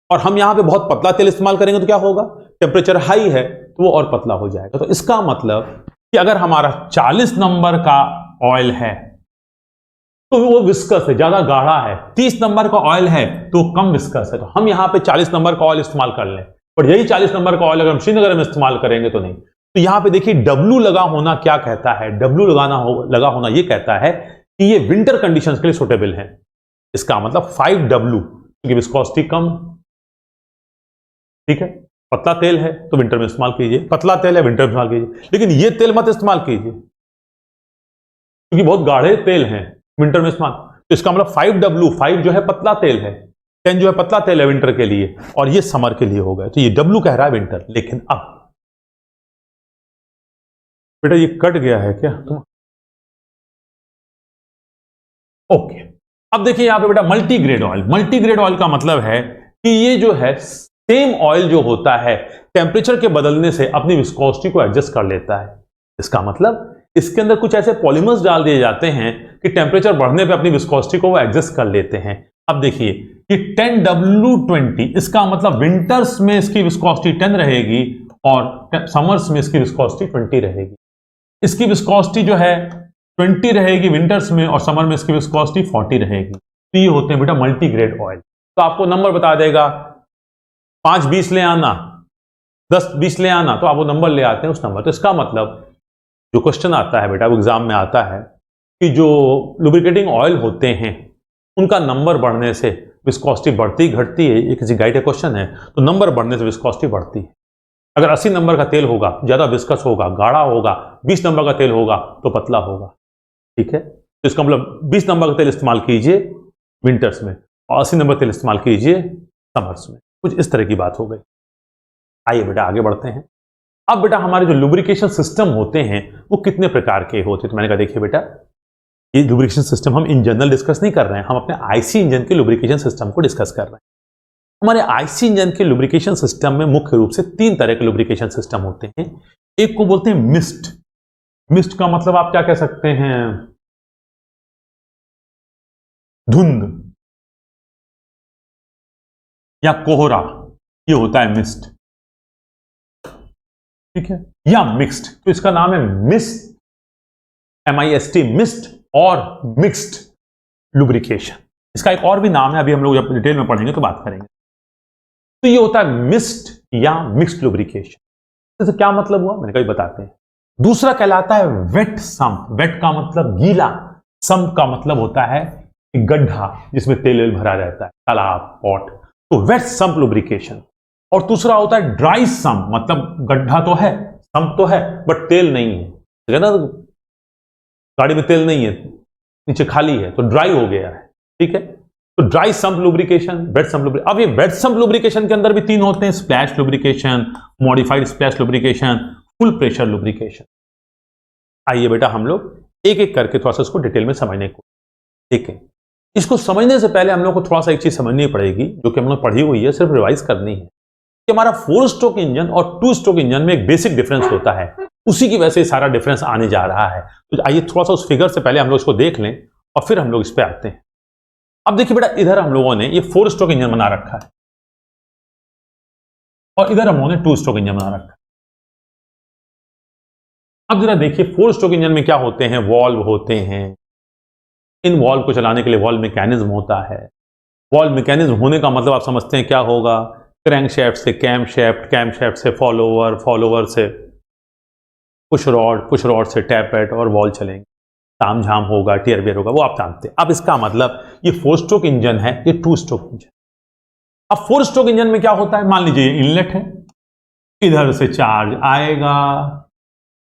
और हम यहां पे बहुत पतला तेल इस्तेमाल करेंगे तो क्या होगा, टेम्परेचर हाई है तो वो और पतला हो जाएगा। तो इसका मतलब कि अगर हमारा 40 नंबर का ऑयल है तो वो विस्कस है, ज्यादा गाढ़ा है। 30 नंबर का ऑयल है तो कम विस्कस है, तो हम यहां पे 40 नंबर का ऑयल इस्तेमाल कर लें। पर यही 40 नंबर का ऑयल अगर हम श्रीनगर में इस्तेमाल करेंगे तो नहीं। तो यहां पे देखिए W लगा होना क्या कहता है, W लगा होना ये कहता है कि ये विंटर कंडीशंस के लिए सुटेबल है। इसका मतलब 5W, क्योंकि विस्कोसिटी कम, ठीक है। पतला तेल है तो विंटर में इस्तेमाल कीजिए, पतला तेल है विंटर में इस्तेमाल कीजिए, लेकिन ये तेल मत इस्तेमाल कीजिए क्योंकि बहुत गाढ़े तेल हैं, विंटर में इस्तेमाल। तो इसका मतलब 5W, 5 जो है पतला तेल है, 10 जो है पतला तेल है विंटर के लिए, और ये समर के लिए हो गए। तो ये W कह रहा है विंटर। लेकिन अब बेटा ये कट गया है क्या तुम, ओके। अब देखिए यहां पे बेटा मल्टीग्रेड ऑयल। मल्टीग्रेड ऑयल का मतलब है कि ये जो है सेम ऑयल जो होता है टेम्परेचर के बदलने से अपनी विस्कोसिटी को एडजस्ट कर लेता है। इसका मतलब इसके अंदर कुछ ऐसे पॉलीमर्स डाल दिए जाते हैं कि टेम्परेचर बढ़ने पे अपनी विस्कोसिटी को वो एडजस्ट कर लेते हैं। अब देखिए कि 10W20, इसका मतलब विंटर्स में इसकी विस्कोसिटी 10 रहेगी और समर्स में इसकी विस्कोसिटी 20 रहेगी। इसकी विस्कोसिटी जो है 20 रहेगी विंटर्स में और समर में इसकी विस्कोसिटी 40 रहेगी। तो ये होते हैं बेटा मल्टी ग्रेड ऑयल। तो आपको नंबर बता देगा 5-20 ले आना, 10-20 ले आना, तो आप वो नंबर ले आते हैं उस नंबर। तो इसका मतलब जो क्वेश्चन आता है बेटा वो एग्जाम में आता है कि जो लुब्रिकेटिंग ऑयल होते हैं उनका नंबर बढ़ने से विस्कोसिटी बढ़ती घटती है। ये किसी गाइड का क्वेश्चन है, तो नंबर बढ़ने से विस्कोसिटी बढ़ती है। अगर 80 नंबर का तेल होगा ज्यादा विस्कस होगा, गाढ़ा होगा, 20 नंबर का तेल होगा तो पतला होगा। ठीक है, तो इसका मतलब 20 नंबर का तेल इस्तेमाल कीजिए विंटर्स में और 80 नंबर तेल इस्तेमाल कीजिए समर्स में। कुछ इस तरह की बात हो गई। आइए बेटा आगे बढ़ते हैं। अब बेटा हमारे जो लुब्रिकेशन सिस्टम होते हैं वो कितने प्रकार के होते हैं। तो मैंने कहा देखिए बेटा ये लुब्रिकेशन सिस्टम हम इन जनरल डिस्कस नहीं कर रहे हैं, हम अपने आईसी इंजन के लुब्रिकेशन सिस्टम को डिस्कस कर रहे हैं। हमारे आईसी इंजन के लुब्रिकेशन सिस्टम में मुख्य रूप से 3 तरह के लुब्रिकेशन सिस्टम होते हैं। एक को बोलते हैं मिस्ट। मिस्ट का मतलब आप क्या कह सकते हैं, धुंध या कोहरा, ये होता है मिस्ट। ठीक है, या मिक्स्ड, तो इसका नाम है मिस्ट, MIST, मिस्ट और मिक्स्ड लुब्रिकेशन। इसका एक और भी नाम है, अभी हम लोग जब डिटेल में पढ़ेंगे तो बात करेंगे। तो ये होता है मिस्ट या मिक्स्ड लुब्रिकेशन। इससे क्या मतलब हुआ मैंने कभी बताते हैं। दूसरा कहलाता है वेट सम्प। वेट का मतलब गीला, सम्प का मतलब होता है गड्ढा जिसमें तेल भरा रहता है, तालाब, पॉट, तो वेट सम्प लुब्रिकेशन। और दूसरा होता है ड्राई सम्प, मतलब गड्ढा तो है, सम्प तो है बट तेल नहीं है ना, गाड़ी में तेल नहीं है, नीचे खाली है तो ड्राई हो गया है। ठीक है, तो dry sump lubrication, wet sump lubrication. अब ये वेट सम्प लुब्रिकेशन के अंदर भी 3 होते हैं, splash lubrication, modified splash lubrication, full pressure lubrication. आइए बेटा हम लोग एक एक करके थोड़ा सा इसको डिटेल में समझने को देखें। इसको समझने से पहले हम लोग को थोड़ा सा एक चीज समझनी पड़ेगी जो कि हम लोग पढ़ी हुई है, सिर्फ रिवाइज करनी है कि हमारा 4 स्ट्रोक इंजन और 2 स्ट्रोक इंजन में एक बेसिक डिफरेंस होता है, उसी की वजह से सारा डिफरेंस आने जा रहा है। तो आइए थोड़ा सा उस फिगर से पहले हम लोग इसको देख लें और फिर हम लोग इस पे आते हैं। अब देखिए बेटा इधर हम लोगों ने ये 4 स्ट्रोक इंजन बना रखा है और इधर हम लोगों ने 2 स्ट्रोक इंजन बना रखा है। अब जरा देखिए 4 स्ट्रोक इंजन में क्या होते हैं, वॉल्व होते हैं। इन वॉल्व को चलाने के लिए वॉल्व मैकेनिज्म होता है। वॉल्व मैकेनिज्म होने का मतलब आप समझते हैं क्या होगा, क्रैंकशैफ्ट से कैमशैफ्ट, कैमशैफ्ट से फॉलोवर, फॉलोवर से पुश रॉड से टैपेट और वॉल्व चलेंगे, ताम झाम होगा, टियर बियर होगा, वो आप जानते हैं। अब इसका मतलब ये 4 स्ट्रोक इंजन है, ये 2 स्ट्रोक इंजन। अब 4 स्ट्रोक इंजन में क्या होता है, मान लीजिए ये इनलेट है, इधर से चार्ज आएगा,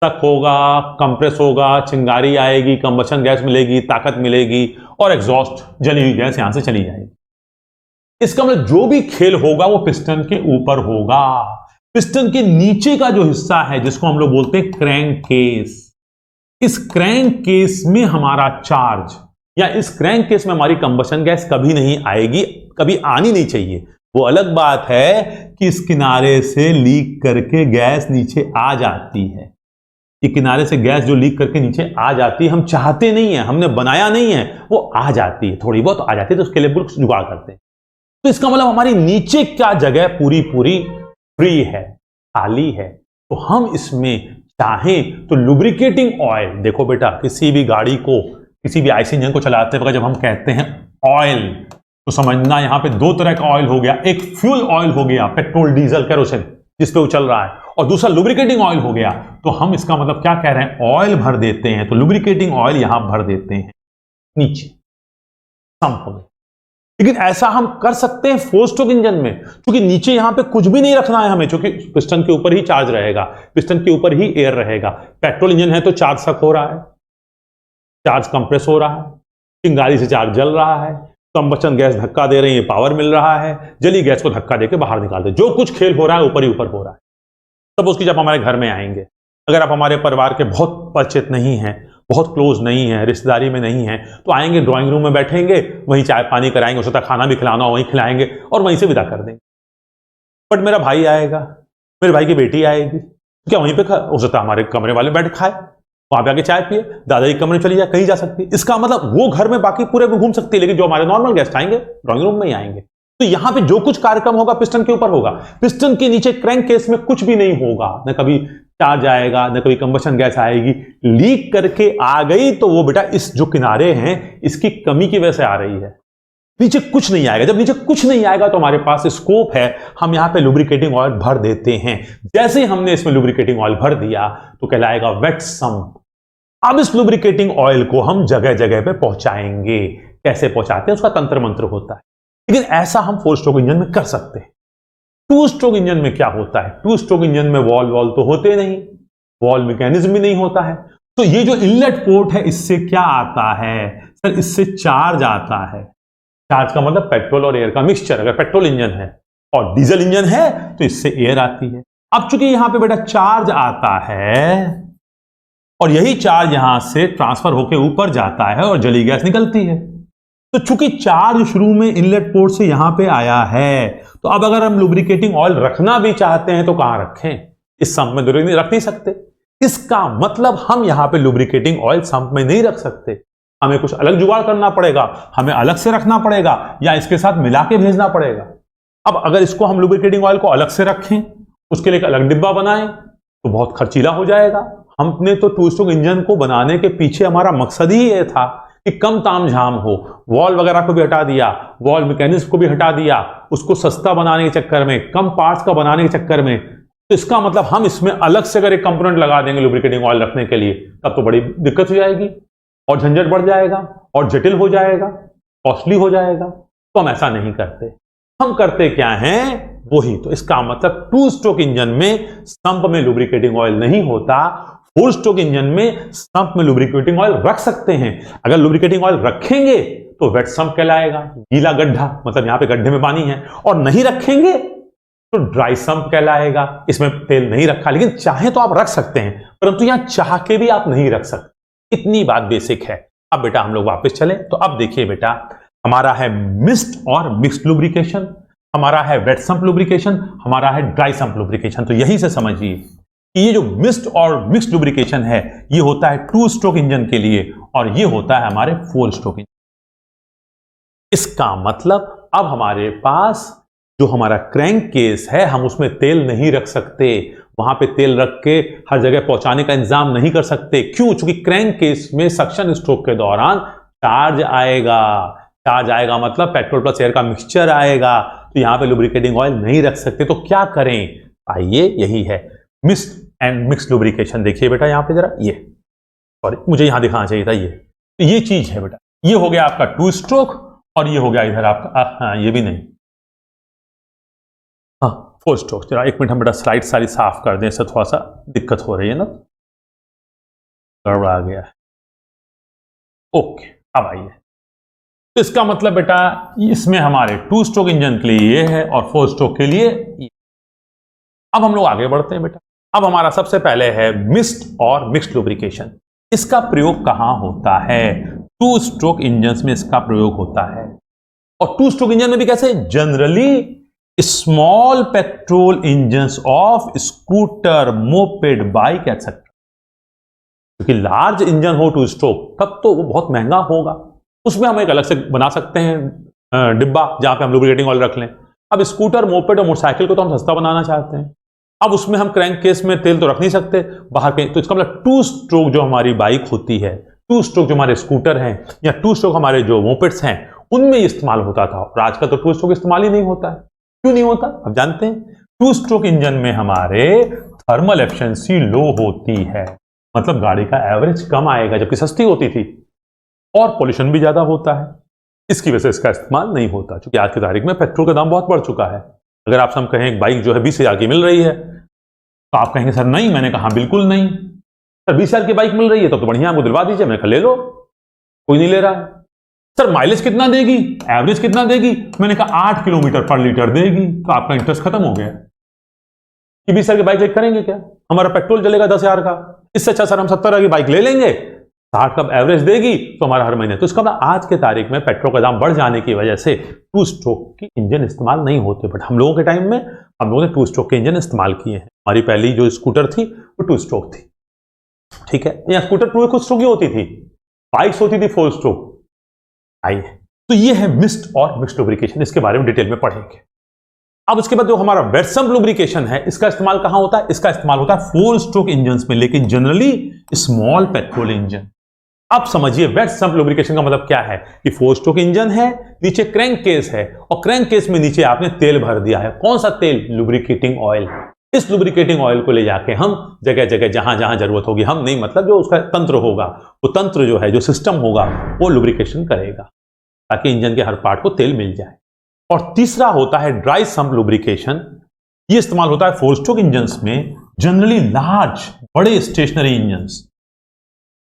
तक होगा, कंप्रेस होगा, चिंगारी आएगी, कंबशन गैस मिलेगी, ताकत मिलेगी और एग्जॉस्ट जली हुई गैस यहां से चली जाएगी। इसका मतलब जो भी खेल होगा वो पिस्टन के ऊपर होगा। पिस्टन के नीचे का जो हिस्सा है जिसको हम लोग बोलते हैं क्रैंक केस, इस क्रैंक केस में हमारा चार्ज या इस क्रैंक केस में हमारी कंबशन गैस कभी नहीं आएगी, कभी आनी नहीं चाहिए। वो अलग बात है कि इस किनारे से लीक करके गैस नीचे आ जाती है। ये किनारे से गैस जो लीक करके नीचे आ जाती है, हम चाहते नहीं है, हमने बनाया नहीं है, वो आ जाती है, थोड़ी बहुत आ जाती है, तो उसके लिए कुछ जुगाड़ करते हैं। तो इसका मतलब हमारी नीचे क्या जगह पूरी पूरी फ्री है, खाली है। तो हम इसमें चाहें तो लुब्रिकेटिंग ऑयल, देखो बेटा किसी भी गाड़ी को, किसी भी आईसी इंजन को चलाते वक्त जब हम कहते हैं ऑयल, तो समझना यहां पे 2 तरह का ऑयल हो गया। एक फ्यूल ऑयल हो गया, पेट्रोल, डीजल, केरोसिन जिस पे वो चल रहा है, और दूसरा लुब्रिकेटिंग ऑयल हो गया। तो हम इसका मतलब क्या कह रहे हैं, ऑयल भर देते हैं, तो लुब्रिकेटिंग ऑयल यहां भर देते हैं नीचे संप में। लेकिन ऐसा हम कर सकते हैं 4 स्ट्रोक इंजन में, क्योंकि नीचे यहां पे कुछ भी नहीं रखना है हमें, क्योंकि पिस्टन के ऊपर ही चार्ज रहेगा, पिस्टन के ऊपर ही एयर रहेगा। पेट्रोल इंजन है तो चार्ज सक हो रहा है, चार्ज कंप्रेस हो रहा है, चिंगारी से चार्ज जल रहा है, कंबशन गैस धक्का दे रही है, पावर मिल रहा है, जली गैस को धक्का देके बाहर निकाल दे। जो कुछ खेल हो रहा है ऊपर ही ऊपर हो रहा है। तब उसकी जब हमारे घर में आएंगे, अगर आप हमारे परिवार के बहुत परिचित नहीं हैं, बहुत क्लोज नहीं है, रिश्तेदारी में नहीं है, तो आएंगे, ड्राइंग रूम में बैठेंगे, वहीं चाय पानी कराएंगे, हो सकता है खाना भी खिलाना हो वहीं खिलाएंगे और वहीं से विदा कर देंगे। बट मेरा भाई आएगा, मेरे भाई की बेटी आएगी, क्या वहीं पे हो सकता है हमारे कमरे वाले बैठ खाए, वहां पे आके चाय पिए, दादाजी कमरे चली जाए, कहीं जा सकती है। इसका मतलब वो घर में बाकी पूरे में घूम सकती है, लेकिन जो हमारे नॉर्मल गेस्ट आएंगे ड्राइंग रूम में ही आएंगे। तो यहां पे जो कुछ कार्यक्रम होगा पिस्टन के ऊपर होगा। पिस्टन के नीचे क्रैंक केस में कुछ भी नहीं होगा, न कभी चार्ज आएगा, न कभी कंबशन गैस आएगी। लीक करके आ गई तो वो बेटा इस जो किनारे हैं इसकी कमी की वजह से आ रही है, नीचे कुछ नहीं आएगा। जब नीचे कुछ नहीं आएगा तो हमारे पास स्कोप है, हम यहां पे लुब्रिकेटिंग ऑयल भर देते हैं। जैसे ही हमने इसमें लुब्रिकेटिंग ऑयल भर दिया तो कहलाएगा वेट सम्प। अब इस लुब्रिकेटिंग ऑयल को हम जगह जगह पे पहुंचाएंगे। कैसे पहुंचाते हैं उसका तंत्र मंत्र होता है, लेकिन ऐसा हम 4 स्ट्रोक इंजन में कर सकते हैं। 2 स्ट्रोक इंजन में क्या होता है, 2 स्ट्रोक इंजन में वॉल्व तो होते नहीं, वॉल्व मैकेनिज्म भी नहीं होता है। तो ये जो इनलेट पोर्ट है इससे क्या आता है सर, इससे चार्ज आता है। चार्ज का मतलब पेट्रोल और एयर का मिक्सचर। अगर पेट्रोल इंजन है और डीजल इंजन है तो इससे एयर आती है। अब चूंकि यहां पे बेटा चार्ज आता है और यही चार्ज यहां से ट्रांसफर होकर ऊपर जाता है और जली गैस निकलती है। तो चूंकि चार्ज शुरू में इनलेट पोर्ट से यहां पे आया है, तो अब अगर हम लुब्रिकेटिंग ऑयल रखना भी चाहते हैं तो कहां रखें, इस संप में रख नहीं सकते। इसका मतलब हम यहां पे लुब्रिकेटिंग ऑयल संप में नहीं रख सकते, हमें कुछ अलग जुगाड़ करना पड़ेगा, हमें अलग से रखना पड़ेगा या इसके साथ मिला के भेजना पड़ेगा। अब अगर इसको हम लुब्रिकेटिंग ऑयल को अलग से रखें, उसके लिए एक अलग डिब्बा बनाएं तो बहुत खर्चीला हो जाएगा। हमने तो 2 स्ट्रोक इंजन को बनाने के पीछे हमारा मकसद ही ये था कि कम तामझाम हो। वॉल्व वगैरह को भी हटा दिया, वॉल्व मैकेनिज्म को भी हटा दिया, उसको सस्ता बनाने के चक्कर में, कम पार्ट्स का बनाने के चक्कर में। तो इसका मतलब हम इसमें अलग से अगर एक कंपोनेंट लगा देंगे लुब्रिकेटिंग ऑयल रखने के लिए, तब तो बड़ी दिक्कत हो जाएगी और झंझट बढ़ जाएगा और जटिल हो जाएगा, कॉस्टली हो जाएगा। तो हम ऐसा नहीं करते। हम करते क्या हैं वही। तो इसका मतलब 2 स्ट्रोक इंजन में संप में लुब्रिकेटिंग ऑयल नहीं होता, 4 स्ट्रोक इंजन में संप में लुब्रिकेटिंग ऑयल रख सकते हैं। अगर लुब्रिकेटिंग ऑयल रखेंगे तो वेट संप कहलाएगा, गीला गड्ढा, मतलब यहां पे गड्ढे में पानी है, और नहीं रखेंगे तो ड्राई संप कहलाएगा, इसमें तेल नहीं रखा। लेकिन चाहे तो आप रख सकते हैं, परंतु यहां चाह के भी आप नहीं रख सकते। इतनी बात बेसिक है। अब बेटा हम लोग वापस चले तो अब देखिए बेटा, हमारा है मिस्ट और मिक्स्ड लुब्रिकेशन, हमारा है वेट संप लुब्रिकेशन, हमारा है ड्राई संप लुब्रिकेशन। तो यही से समझिए कि ये जो मिस्ट और मिक्स्ड लुब्रिकेशन है ये होता है 2 स्ट्रोक इंजन के लिए और ये होता है हमारे 4 स्ट्रोक इंजन। इसका मतलब अब हमारे पास जो हमारा क्रैंक केस है हम उसमें तेल नहीं रख सकते, वहां पे तेल रख के हर जगह पहुंचाने का इंतजाम नहीं कर सकते। क्यों? क्योंकि क्रैंक केस में सक्शन स्ट्रोक के दौरान चार्ज आएगा। चार्ज आएगा मतलब पेट्रोल प्लस एयर का मिक्सचर आएगा, तो यहां पे लुब्रिकेटिंग ऑयल नहीं रख सकते। तो क्या करें? आइए, यही है मिक्स्ड एंड मिक्स्ड लुब्रिकेशन। देखिए बेटा यहां पे जरा, ये सॉरी मुझे यहां दिखाना चाहिए था, ये चीज है बेटा। ये हो गया आपका 2 स्ट्रोक और ये हो गया इधर आपका ये भी नहीं, हाँ 4 स्ट्रोक। जरा 1 मिनट हम बेटा स्लाइड सारी साफ कर दें, इससे थोड़ा सा दिक्कत हो रही है ना, गड़बड़ा गया है। ओके, अब आइए। तो इसका मतलब बेटा इसमें हमारे 2 स्ट्रोक इंजन के लिए ये है और 4 स्ट्रोक के लिए ये। अब हम लोग आगे बढ़ते हैं बेटा। अब हमारा सबसे पहले है मिक्स्ड और मिक्स्ड लुब्रिकेशन। इसका प्रयोग कहां होता है? 2 स्ट्रोक इंजन में इसका प्रयोग होता है। और 2 स्ट्रोक इंजन में भी कैसे? Generally small petrol engines of scooter, moped, bike etcetera. क्योंकि लार्ज इंजन हो 2 स्ट्रोक तब तो वो बहुत महंगा होगा, उसमें हम एक अलग से बना सकते हैं डिब्बा जहां पे हम लुब्रिकेटिंग ऑयल रख लें। अब स्कूटर, मोपेड और मोटरसाइकिल को तो हम सस्ता बनाना चाहते हैं, अब उसमें हम क्रैंक केस में तेल तो रख नहीं सकते बाहर पे। तो इसका मतलब 2 स्ट्रोक जो हमारी बाइक होती है, 2 स्ट्रोक जो हमारे स्कूटर हैं या 2 स्ट्रोक हमारे जो मोपेड्स हैं उनमें इस्तेमाल होता था। और आजकल तो 2 स्ट्रोक इस्तेमाल ही नहीं होता है। क्यों नहीं होता? अब जानते हैं, 2 स्ट्रोक इंजन में हमारे थर्मल एफिशिएंसी लो होती है, मतलब गाड़ी का एवरेज कम आएगा, जबकि सस्ती होती थी, और पॉल्यूशन भी ज्यादा होता है। इसकी वजह से इसका इस्तेमाल नहीं होता। क्योंकि आज की तारीख में पेट्रोल का दाम बहुत बढ़ चुका है। अगर आपसे हम कहें एक बाइक जो है 20,000 की मिल रही है तो आप कहेंगे सर नहीं। मैंने कहा बिल्कुल नहीं सर, 20,000 की बाइक मिल रही है तो बढ़िया, आपको दिलवा दीजिए। मैंने कहा ले लो, कोई नहीं ले रहा है। सर माइलेज कितना देगी, एवरेज कितना देगी? मैंने कहा 8 किलोमीटर पर लीटर देगी। तो आपका इंटरेस्ट खत्म हो गया कि 20,000 की बाइक चेक करेंगे क्या? हमारा पेट्रोल चलेगा 10,000 का, इससे अच्छा सर हम 70,000 की बाइक ले लेंगे, 60 का एवरेज देगी तो हमारा हर महीने। तो इसका मतलब आज के तारीख में पेट्रोल का दाम बढ़ जाने की वजह से 2 स्ट्रोक की इंजन इस्तेमाल नहीं होते। बट हम लोगों के टाइम में हम लोगों ने 2 स्ट्रोक के इंजन इस्तेमाल किए हैं। हमारी पहली जो स्कूटर थी वो 2 स्ट्रोक थी, ठीक है। या स्कूटर 2 स्ट्रोक ही होती थी, बाइक्स होती थी 4 स्ट्रोक। आइए, तो ये है मिक्स्ड और मिक्स्ड लुब्रिकेशन, इसके बारे में डिटेल में पढ़ेंगे। अब उसके बाद जो हमारा वेट सम्प लुब्रिकेशन है, इसका इस्तेमाल कहां होता है? इसका इस्तेमाल होता है 4 स्ट्रोक इंजन में, लेकिन जनरली स्मॉल पेट्रोल इंजन। अब समझिए वेट सम्प लुब्रिकेशन का मतलब क्या है कि 4 स्ट्रोक इंजन है, नीचे क्रैंक केस है, और क्रैंक केस में नीचे आपने तेल भर दिया है। कौन सा तेल? Lubricating oil. इस लुब्रिकेटिंग ऑयल को ले जाके हम जगह जगह जहां जहां जरूरत होगी, हम नहीं मतलब जो उसका तंत्र होगा, वो तंत्र जो है, जो सिस्टम होगा, वो लुब्रिकेशन करेगा ताकि इंजन के हर पार्ट को तेल मिल जाए। और तीसरा होता है ड्राई सम्प लुब्रिकेशन। ये इस्तेमाल होता है 4 स्ट्रोक इंजन में, जनरली लार्ज बड़े स्टेशनरी इंजन।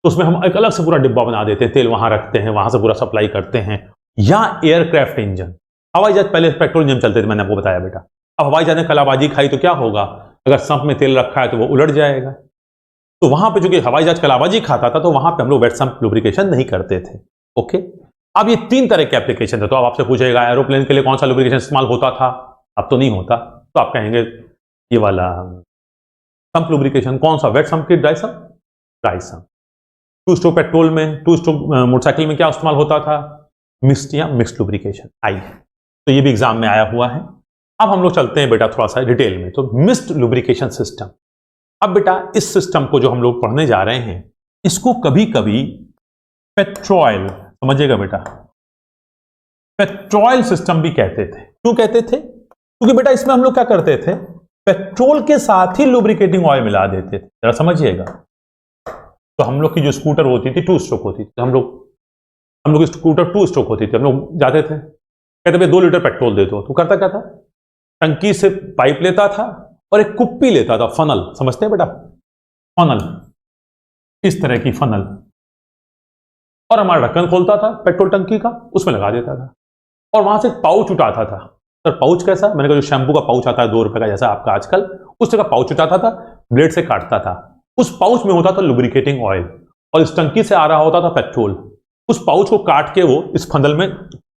तो उसमें हम एक अलग से पूरा डिब्बा बना देते हैं, तेल वहां रखते हैं, वहां से पूरा सप्लाई करते हैं। या एयरक्राफ्ट इंजन, हवाई जहाज, पहले पेट्रोल इंजन चलते थे, मैंने आपको बताया बेटा। अब हवाई जहाज ने कलाबाजी खाई तो क्या होगा? अगर सम्प में तेल रखा है तो वो उलट जाएगा। तो वहां पे चूंकि हवाई जहाज कलाबाजी खाता था, तो वहां पे हम लोग वेट सम्प लुब्रिकेशन नहीं करते थे। ओके, अब ये 3 तरह के एप्लीकेशन थे। तो अब आपसे पूछेगा एरोप्लेन के लिए कौन सा लुब्रिकेशन इस्तेमाल होता था? अब तो नहीं होता, तो आप कहेंगे ये वाला सम्प लुब्रिकेशन। कौन सा? वेट सम्प की dry sump? Dry sump. 2 stroke petrol में, 2 स्ट्रोक मोटरसाइकिल में क्या इस्तेमाल होता था? मिक्स्ड या मिक्स्ड लुब्रिकेशन। आई, तो ये भी एग्जाम में आया हुआ है। अब हम लोग चलते हैं बेटा थोड़ा सा डिटेल में। तो मिक्स्ड लुब्रिकेशन सिस्टम, अब बेटा इस सिस्टम को जो हम लोग पढ़ने जा रहे हैं, इसको कभी कभी पेट्रोल, समझिएगा बेटा, पेट्रोल सिस्टम भी कहते थे। क्यों कहते थे? क्योंकि बेटा इसमें हम लोग क्या करते थे, पेट्रोल के साथ ही लुब्रिकेटिंग ऑयल मिला देते थे। जरा समझिएगा। तो हम लोग की जो स्कूटर होती थी 2 स्ट्रोक होती थी, हम लोग की स्कूटर 2 स्ट्रोक होती थी। हम लोग जाते थे, कहते भाई 2 लीटर पेट्रोल दे दो। तो करता क्या था, टंकी से पाइप लेता था और एक कुप्पी लेता था, फनल, समझते हैं बेटा, फनल, इस तरह की फनल, और हमारा ढक्कन खोलता था पेट्रोल टंकी का, उसमें लगा देता था, और वहां से एक पाउच उठाता था। सर पाउच कैसा? मैंने कहा जो शैम्पू का पाउच आता है 2 रुपए का, जैसा आपका आजकल, उस तरह का पाउच उठाता था, ब्लेड से काटता था। उस पाउच में होता था लुब्रिकेटिंग ऑयल, और इस टंकी से आ रहा होता था पेट्रोल। उस पाउच को काट के वो इस फंदल में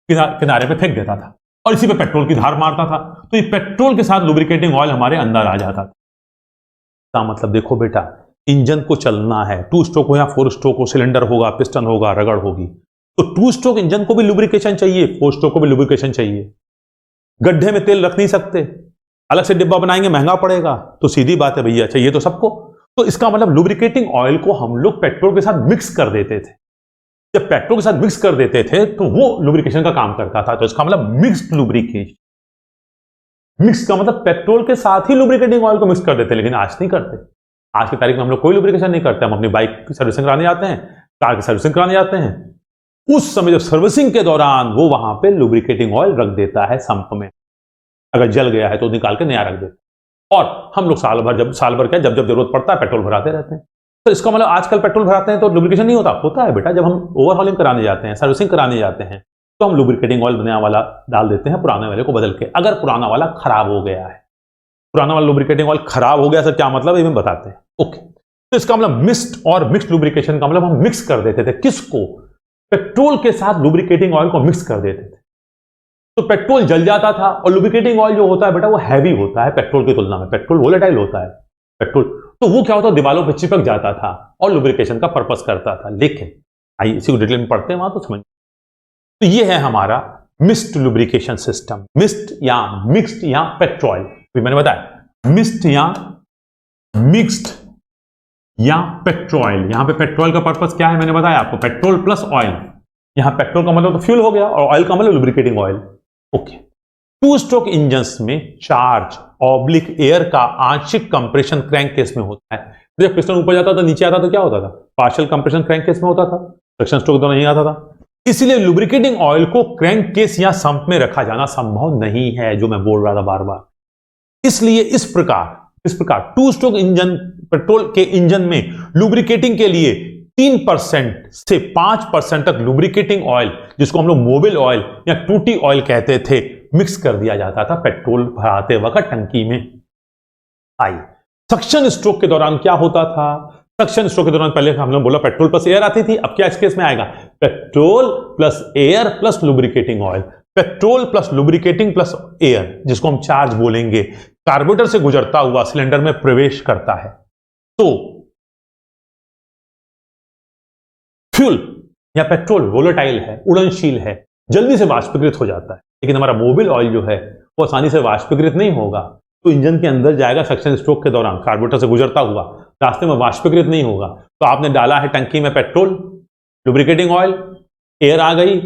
किनारे पे फेंक देता था, और इसी पे पेट्रोल की धार मारता था। तो ये पेट्रोल के साथ लुब्रिकेटिंग ऑयल हमारे अंदर आ जाता था। मतलब देखो बेटा, इंजन को चलना है, 2 स्ट्रोक हो या 4 स्ट्रोक हो, सिलेंडर होगा, पिस्टन होगा, रगड़ होगी, तो 2 स्ट्रोक इंजन को भी लुब्रिकेशन चाहिए, 4 स्ट्रोक को भी लुब्रिकेशन चाहिए। गड्ढे में तेल रख नहीं सकते, अलग से डिब्बा बनाएंगे महंगा पड़ेगा, तो सीधी बात है भैया चाहिए तो सबको। तो इसका मतलब लुब्रिकेटिंग ऑयल को हम लोग पेट्रोल के साथ मिक्स कर देते थे। जब पेट्रोल के साथ मिक्स कर देते थे तो वो लुब्रिकेशन का काम करता था। तो इसका मतलब मिक्स्ड लुब्रिकेशन। मिक्स का मतलब पेट्रोल के साथ ही लुब्रिकेटिंग ऑयल को मिक्स कर देते, लेकिन आज नहीं करते। आज की तारीख में हम लोग कोई लुब्रिकेशन नहीं करते। हम अपनी बाइक की सर्विसिंग कराने जाते हैं, कार की सर्विसिंग कराने जाते हैं, उस समय जब सर्विसिंग के दौरान वो वहां पे लुब्रिकेटिंग ऑयल रख देता है संप में। अगर जल गया है तो निकाल के नया रख देता है। और हम लोग साल भर क्या, जब जब जरूरत पड़ता है पेट्रोल भराते रहते हैं। तो इसका मतलब आजकल पेट्रोल भराते हैं तो लुब्रिकेशन नहीं होता? होता है बेटा। जब हम ओवरहॉलिंग कराने जाते हैं, सर्विसिंग कराने जाते हैं, तो हम लुब्रिकेटिंग ऑयल नया वाला डाल देते हैं पुराने वाले को बदल के, अगर पुराना वाला खराब हो गया है। पुराना वाला लुब्रिकेटिंग ऑयल खराब हो गया, सर क्या मतलब है ये बताते हैं। ओके, तो इसका मतलब मिक्स्ड और मिक्स्ड लुब्रिकेशन का मतलब हम मिक्स कर देते थे। किसको? पेट्रोल के साथ लुब्रिकेटिंग ऑयल को मिक्स कर देते थे, तो पेट्रोल जल जाता था। और लुब्रिकेटिंग ऑयल जो होता है बेटा वो हैवी होता है पेट्रोल की तुलना में। पेट्रोल वोलेटाइल होता है पेट्रोल, तो वो क्या होता है, दीवारों पर चिपक जाता था और लुब्रिकेशन का पर्पस करता था। लेकिन आइए इसी को डिटेल में पढ़ते हैं, वहां तो समझ। तो ये है हमारा मिक्स्ड लुब्रिकेशन सिस्टम। मिक्स्ड या मिक्स्ड या पेट्रोल, मैंने बताया मिक्स्ड या मिक्स्ड या पेट्रोल। यहां पे पेट्रोल का पर्पस क्या है मैंने बताया आपको, पेट्रोल प्लस ऑयल। यहां पेट्रोल का मतलब तो फ्यूल हो गया और ऑयल का मतलब lubricating oil. Okay, 2 stroke engines में चार्ज ऑब्लिक एयर का आंशिक कंप्रेशन क्रैंक केस में होता है। जब पिस्टन ऊपर जाता था नीचे आता तो क्या होता था, पार्शियल कंप्रेशन क्रैंक केस में होता था, सक्शन स्ट्रोक तो नहीं आता था। इसलिए लुब्रिकेटिंग ऑयल को क्रैंक केस या संप में रखा जाना संभव नहीं है, जो मैं बोल रहा था बार बार। इसलिए इस प्रकार 2 स्ट्रोक इंजन, पेट्रोल के इंजन में लुब्रिकेटिंग के लिए 3% से 5% तक लुब्रिकेटिंग ऑयल, जिसको हम लोग मोबिल ऑयल या टूटी ऑयल कहते थे, मिक्स कर दिया जाता था पेट्रोल भराते वक्त टंकी में। आई सक्शन स्ट्रोक के दौरान क्या होता था? सक्शन स्ट्रोक के दौरान पहले हम लोग बोला पेट्रोल प्लस एयर आती थी, अब क्या इस केस में आएगा, petrol plus air plus lubricating oil. Petrol plus lubricating plus air, जिसको हम चार्ज बोलेंगे, कार्बोरेटर से गुजरता हुआ सिलेंडर में प्रवेश करता है। तो फ्यूल या पेट्रोल वोलेटाइल है, उड़नशील है, जल्दी से वाष्पीकृत हो जाता है। लेकिन हमारा मोबिल ऑयल जो है वो आसानी से वाष्पीकृत नहीं होगा, तो इंजन के अंदर जाएगा सक्शन स्ट्रोक के दौरान कार्बोरेटर से गुजरता हुआ, रास्ते में वाष्पीकृत नहीं होगा। तो आपने डाला है टंकी में पेट्रोल, लुब्रिकेटिंग ऑयल, एयर आ गई।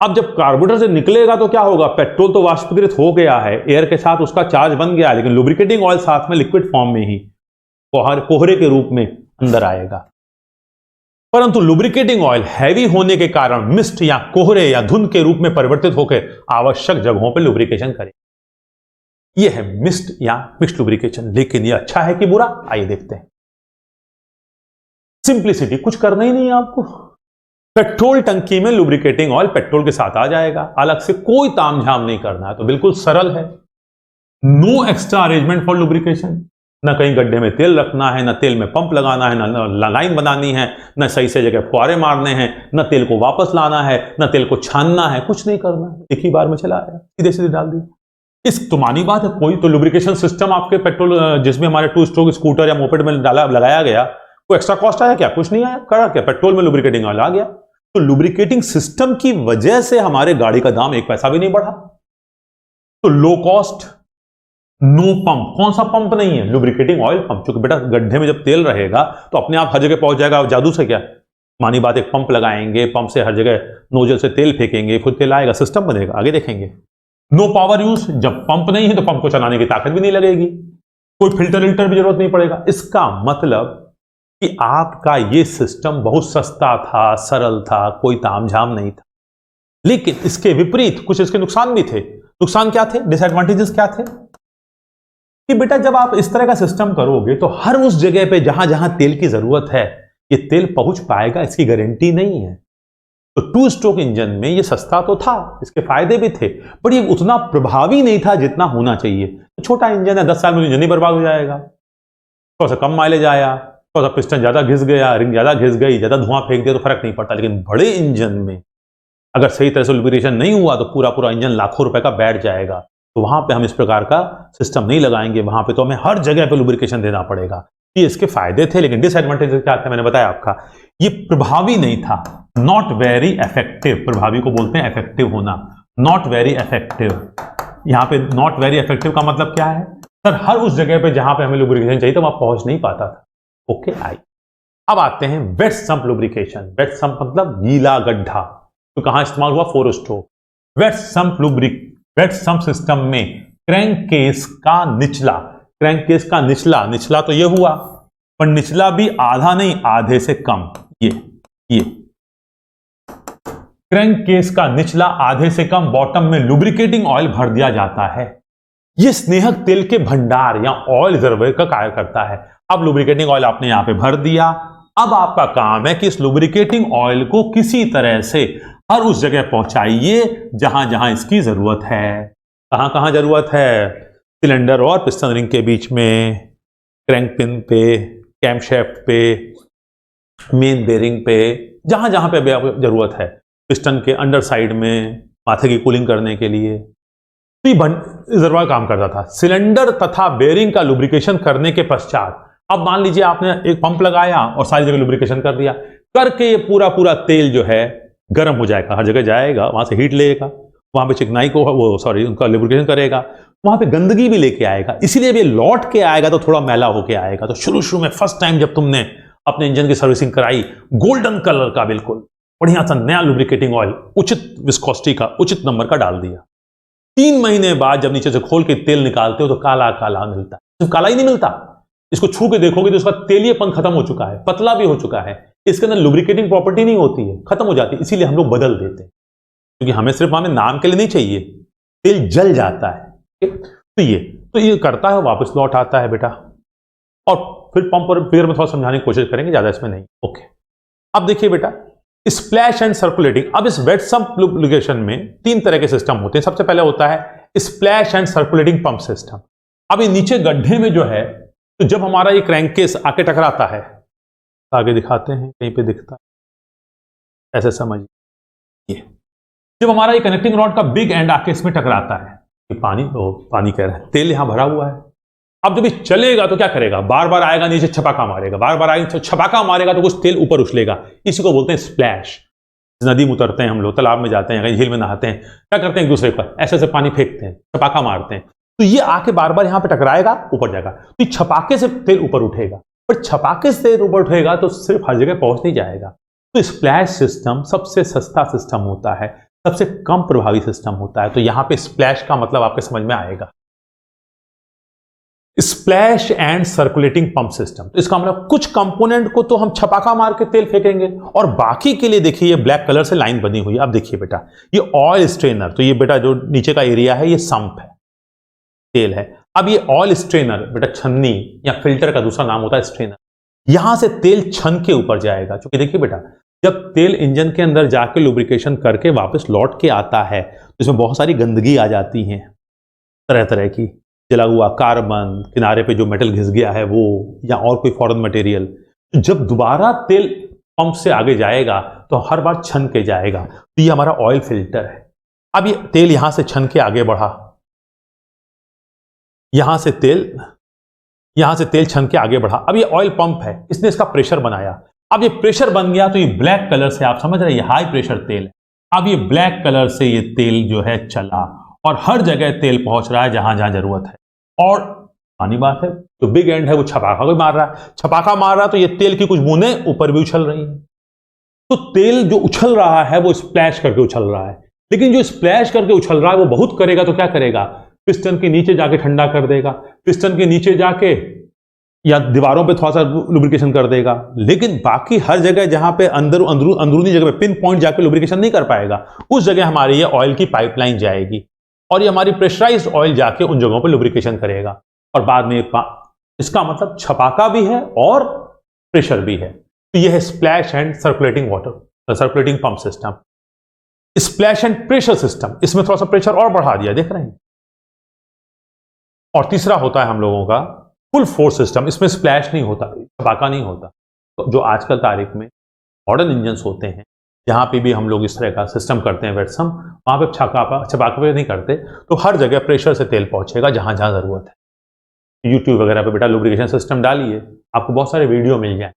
अब जब कार्बोरेटर से निकलेगा तो क्या होगा, पेट्रोल तो वाष्पीकृत हो गया है, एयर के साथ उसका चार्ज बन गया है, लेकिन लुब्रिकेटिंग ऑयल साथ में लिक्विड फॉर्म में ही कोहरे के रूप में अंदर आएगा। परंतु लुब्रिकेटिंग ऑयल हैवी होने के कारण मिस्ट या कोहरे या धुंध के रूप में परिवर्तित होकर आवश्यक जगहों पर लुब्रिकेशन करे। यह है मिस्ट या मिक्स्ड लुब्रिकेशन। लेकिन यह अच्छा है कि बुरा, आइए देखते हैं। सिंप्लिसिटी, कुछ करना ही नहीं है आपको। पेट्रोल टंकी में लुब्रिकेटिंग ऑयल पेट्रोल के साथ आ जाएगा, अलग से कोई तामझाम नहीं करना है, तो बिल्कुल सरल है। No extra arrangement for lubrication, न कहीं गड्ढे में तेल रखना है, न तेल में पंप लगाना है, न लाइन बनानी है, न सही से जगह फुहारे मारने हैं, न तेल को वापस लाना है, न तेल को छानना है, कुछ नहीं करना है। एक ही बार में चला आया, सीधे सीधे डाल दिया। इस तो मानी बात है, कोई तो लुब्रिकेशन सिस्टम आपके पेट्रोल जिसमें हमारे 2 स्ट्रोक स्कूटर या मोपेड में लगाया गया, कोई एक्स्ट्रा कॉस्ट आया क्या? कुछ नहीं आया। करा क्या? पेट्रोल में लुब्रिकेटिंग ऑयल आ गया। तो लुब्रिकेटिंग सिस्टम की वजह से हमारे गाड़ी का दाम 1 पैसा भी नहीं बढ़ा। तो लो कॉस्ट, नो पंप। कौन सा पंप नहीं है? Lubricating oil pump. क्योंकि बेटा गड्ढे में जब तेल रहेगा तो अपने आप हर जगह पहुंच जाएगा। जादू से क्या? मानी बात, एक पंप लगाएंगे, पंप से हर जगह नोजल से तेल फेंकेंगे, खुद तेल आएगा, सिस्टम बनेगा। आगे देखेंगे। नो पावर यूज, जब पंप नहीं है तो पंप को चलाने की ताकत भी नहीं लगेगी, कोई फिल्टर भी जरूरत नहीं पड़ेगा। इसका मतलब कि आपका ये सिस्टम बहुत सस्ता था, सरल था, कोई तामझाम नहीं था। लेकिन इसके विपरीत कुछ इसके नुकसान भी थे। नुकसान क्या थे? डिसएडवांटेजेस क्या थे? कि बेटा जब आप इस तरह का सिस्टम करोगे तो हर उस जगह पे जहां जहां तेल की जरूरत है ये तेल पहुंच पाएगा, इसकी गारंटी नहीं है। तो 2 स्ट्रोक इंजन में ये सस्ता तो था, इसके फायदे भी थे, पर ये उतना प्रभावी नहीं था जितना होना चाहिए। तो छोटा इंजन है, 10 साल में इंजन ही बर्बाद हो जाएगा। थोड़ा सा कम माइलेज आया, थोड़ा सा पिस्टन ज्यादा घिस गया, रिंग ज्यादा घिस गई, ज्यादा धुआं फेंक दिया तो फर्क नहीं पड़ता। लेकिन बड़े इंजन में अगर सही तरह से लुब्रिकेशन नहीं हुआ तो पूरा पूरा इंजन लाखों रुपए का बैठ जाएगा। तो वहां पे हम इस प्रकार का सिस्टम नहीं लगाएंगे, वहां पे तो हमें हर जगह पे लुब्रिकेशन देना पड़ेगा। ये इसके फायदे थे, लेकिन डिसएडवांटेजेस क्या थे मैंने बताया आपका। ये प्रभावी नहीं था, नॉट वेरी इफेक्टिव। प्रभावी को बोलते हैं इफेक्टिव होना, नॉट वेरी इफेक्टिव। यहां पे नॉट वेरी इफेक्टिव का मतलब क्या है? सर हर उस जगह पे जहां पे हमें लुब्रिकेशन चाहिए तो वहां पहुंच नहीं पाता था। ओके, आई अब आते हैं wet sump lubrication. Wet sump मतलब गीला गड्ढा। तो कहां इस्तेमाल हुआ? 4 स्ट्रोक। वेट सम्प सिस्टम में क्रैंक केस का निचला तो ये हुआ, पर निचला भी आधा नहीं, आधे से कम। ये क्रैंक केस का निचला आधे से कम बॉटम में लुब्रिकेटिंग ऑयल भर दिया जाता है। यह स्नेहक तेल के भंडार या ऑयल रिजर्वोयर का कार्य करता है। अब लुब्रिकेटिंग ऑयल आपने यहां पे भर दिया। अब आपका काम है कि इस लुब्रिकेटिंग ऑयल को किसी तरह से हर उस जगह पहुंचाइए जहां जहां इसकी जरूरत है। कहां कहां जरूरत है? सिलेंडर और पिस्टन रिंग के बीच में, क्रैंक पिन पे, कैमशैफ्ट पे, मेन बेरिंग पे, जहां जहां पे जरूरत है। पिस्टन के अंडर साइड में, माथे की कूलिंग करने के लिए। तो ये रिजर्वॉयर काम करता था। सिलेंडर तथा बेरिंग का लुब्रिकेशन करने के पश्चात अब मान लीजिए आपने एक पंप लगाया और सारी जगह लुब्रिकेशन कर दिया, करके ये पूरा पूरा तेल जो है गर्म हो जाएगा, हर जगह जाएगा, वहां से हीट लेगा, वहां पे चिकनाई को उनका लुब्रिकेशन करेगा, वहां पे गंदगी भी लेके आएगा। इसीलिए ये लौट के आएगा तो थोड़ा मैला होके आएगा। तो शुरू में फर्स्ट टाइम जब तुमने अपने इंजन की सर्विसिंग कराई, गोल्डन कलर का बिल्कुल बढ़िया सा नया लुब्रिकेटिंग ऑयल उचित विस्कोसिटी का, उचित नंबर का डाल दिया। 3 महीने बाद जब नीचे से खोल के तेल निकालते हो तो काला काला मिलता है। सिर्फ काला ही नहीं मिलता, इसको छू के देखोगे तो उसका तेलिएपन खत्म हो चुका है, पतला भी हो चुका है। इसके अंदर लुब्रिकेटिंग प्रॉपर्टी नहीं होती है, खत्म हो जाती है। इसीलिए हम लोग बदल देते हैं, क्योंकि हमें सिर्फ हमें नाम के लिए नहीं चाहिए, तेल जल जाता है। तो ये करता है, वापस लौट आता है बेटा। और फिर पंप और फिगर में थोड़ा समझाने की कोशिश करेंगे, ज्यादा इसमें नहीं। ओके, अब देखिए बेटा, स्प्लैश एंड सर्कुलेटिंग। अब इस वेट सम्प लुब्रिकेशन में 3 तरह के सिस्टम होते हैं। सबसे पहले होता है splash and circulating pump system. अब ये नीचे गड्ढे में जो है, तो जब हमारा ये क्रैंकेस आके टकराता है, आगे दिखाते हैं, कहीं पे दिखता है, ऐसे समझिए। जब हमारा ये कनेक्टिंग रॉड का बिग एंड आके इसमें टकराता है, ये पानी कह रहे हैं, तेल यहां भरा हुआ है। अब जब ये चलेगा तो क्या करेगा? बार बार आएगा, नीचे छपाका मारेगा, बार बार आएगा, छपाका मारेगा तो कुछ तेल ऊपर उछलेगा। इसी को बोलते हैं स्प्लैश। नदी में उतरते हैं हम लोग, तालाब में जाते हैं, कहीं झील में नहाते हैं, क्या करते हैं एक दूसरे पर ऐसे ऐसे पानी फेंकते हैं, छपाका मारते हैं, तो ये आके बार बार यहाँ पे टकराएगा, ऊपर जाएगा, तो छपाके से तेल ऊपर उठेगा, पर छपाके से तेल ऊपर उठेगा तो सिर्फ हर जगह पहुंच नहीं जाएगा। तो स्प्लैश सिस्टम सबसे सस्ता सिस्टम होता है, सबसे कम प्रभावी सिस्टम होता है। तो यहां पे स्प्लैश का मतलब आपके समझ में आएगा। Splash and circulating pump system, तो इसका मतलब कुछ कंपोनेंट को तो हम छपाका मार के तेल फेंकेंगे और बाकी के लिए देखिए ये ब्लैक कलर से लाइन बनी हुई है। अब देखिए बेटा, ये ऑयल स्ट्रेनर, तो ये बेटा जो नीचे का एरिया है ये संप है, तेल है। अब ये ऑयल स्ट्रेनर बेटा छन्नी या फिल्टर का दूसरा नाम होता है स्ट्रेनर, यहां से तेल छन के ऊपर जाएगा। क्योंकि देखिए बेटा, जब तेल इंजन के अंदर जाके लुब्रिकेशन करके वापस लौट के आता है तो इसमें बहुत सारी गंदगी आ जाती है, तरह तरह की, जला हुआ कार्बन, किनारे पे जो मेटल घिस गया है वो, या और कोई फॉरेन मटेरियल। जब दोबारा तेल पंप से आगे जाएगा तो हर बार छन के जाएगा। तो ये हमारा ऑयल फिल्टर है। अब ये तेल यहां से छन के आगे बढ़ा, यहां से तेल छन के आगे बढ़ा। अब ये ऑयल पंप है, इसने इसका प्रेशर बनाया। अब ये प्रेशर बन गया तो ये ब्लैक कलर से, आप समझ रहे हैं, ये हाई प्रेशर तेल है। अब ये ब्लैक कलर से ये तेल जो है चला और हर जगह तेल पहुंच रहा है जहां जहां जरूरत है। और पानी बात है, जो बिग एंड है वो छपाका भी मार रहा है, छपाका मार रहा है तो ये तेल की कुछ बूंदें ऊपर भी उछल रही हैं। तो तेल जो उछल रहा है वो स्प्लैश करके उछल रहा है, लेकिन जो स्प्लैश करके उछल रहा है वो बहुत करेगा तो क्या करेगा, पिस्टन के नीचे जाके ठंडा कर देगा, पिस्टन के नीचे जाके या दीवारों पे थोड़ा सा लुब्रिकेशन कर देगा। लेकिन बाकी हर जगह जहां पे अंदरूनी जगह पे पिन पॉइंट जाके लुब्रिकेशन नहीं कर पाएगा, उस जगह हमारी ये ऑयल की पाइपलाइन जाएगी और ये हमारी प्रेशराइज्ड ऑयल जाके उन जगहों पे लुब्रिकेशन करेगा। और बाद में इसका मतलब छपाका भी है और प्रेशर भी है। तो ये है splash and circulating pump system. Splash and pressure system, इसमें थोड़ा सा प्रेशर और बढ़ा दिया, देख रहे हैं। और तीसरा होता है हम लोगों का फुल फोर्स सिस्टम, इसमें स्प्लैश नहीं होता, छपाका नहीं होता। तो जो आजकल तारीख में मॉडर्न इंजन होते हैं जहां पे भी हम लोग इस तरह का सिस्टम करते हैं वेटसम, वहां पे छपाका नहीं करते, तो हर जगह प्रेशर से तेल पहुंचेगा जहां जहां जरूरत है। यूट्यूब वगैरह पे बेटा लुब्रिकेशन सिस्टम डालिए, आपको बहुत सारे वीडियो मिल जाए,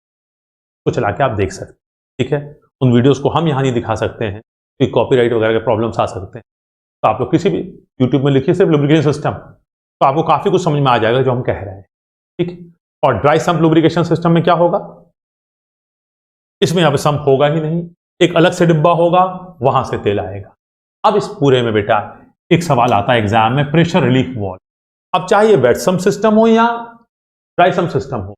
तो चला के आप देख सकते हैं, ठीक है। उन वीडियोस को हम यहाँ नहीं दिखा सकते हैं क्योंकि कॉपीराइट वगैरह के प्रॉब्लम्स आ सकते हैं। तो आप लोग किसी भी यूट्यूब में लिखिए सिर्फ लुब्रिकेशन सिस्टम, तो आपको काफी कुछ समझ में आ जाएगा जो हम कह रहे हैं, ठीक है। और ड्राई सम्प लुब्रिकेशन सिस्टम में क्या होगा, इसमें यहाँ पे सम्प होगा ही नहीं, एक अलग से डिब्बा होगा, वहां से तेल आएगा। अब इस पूरे में बेटा एक सवाल आता है एग्जाम में, प्रेशर रिलीफ वाल्व। अब चाहे वेटसम सिस्टम हो या ड्राई सम्प सिस्टम हो,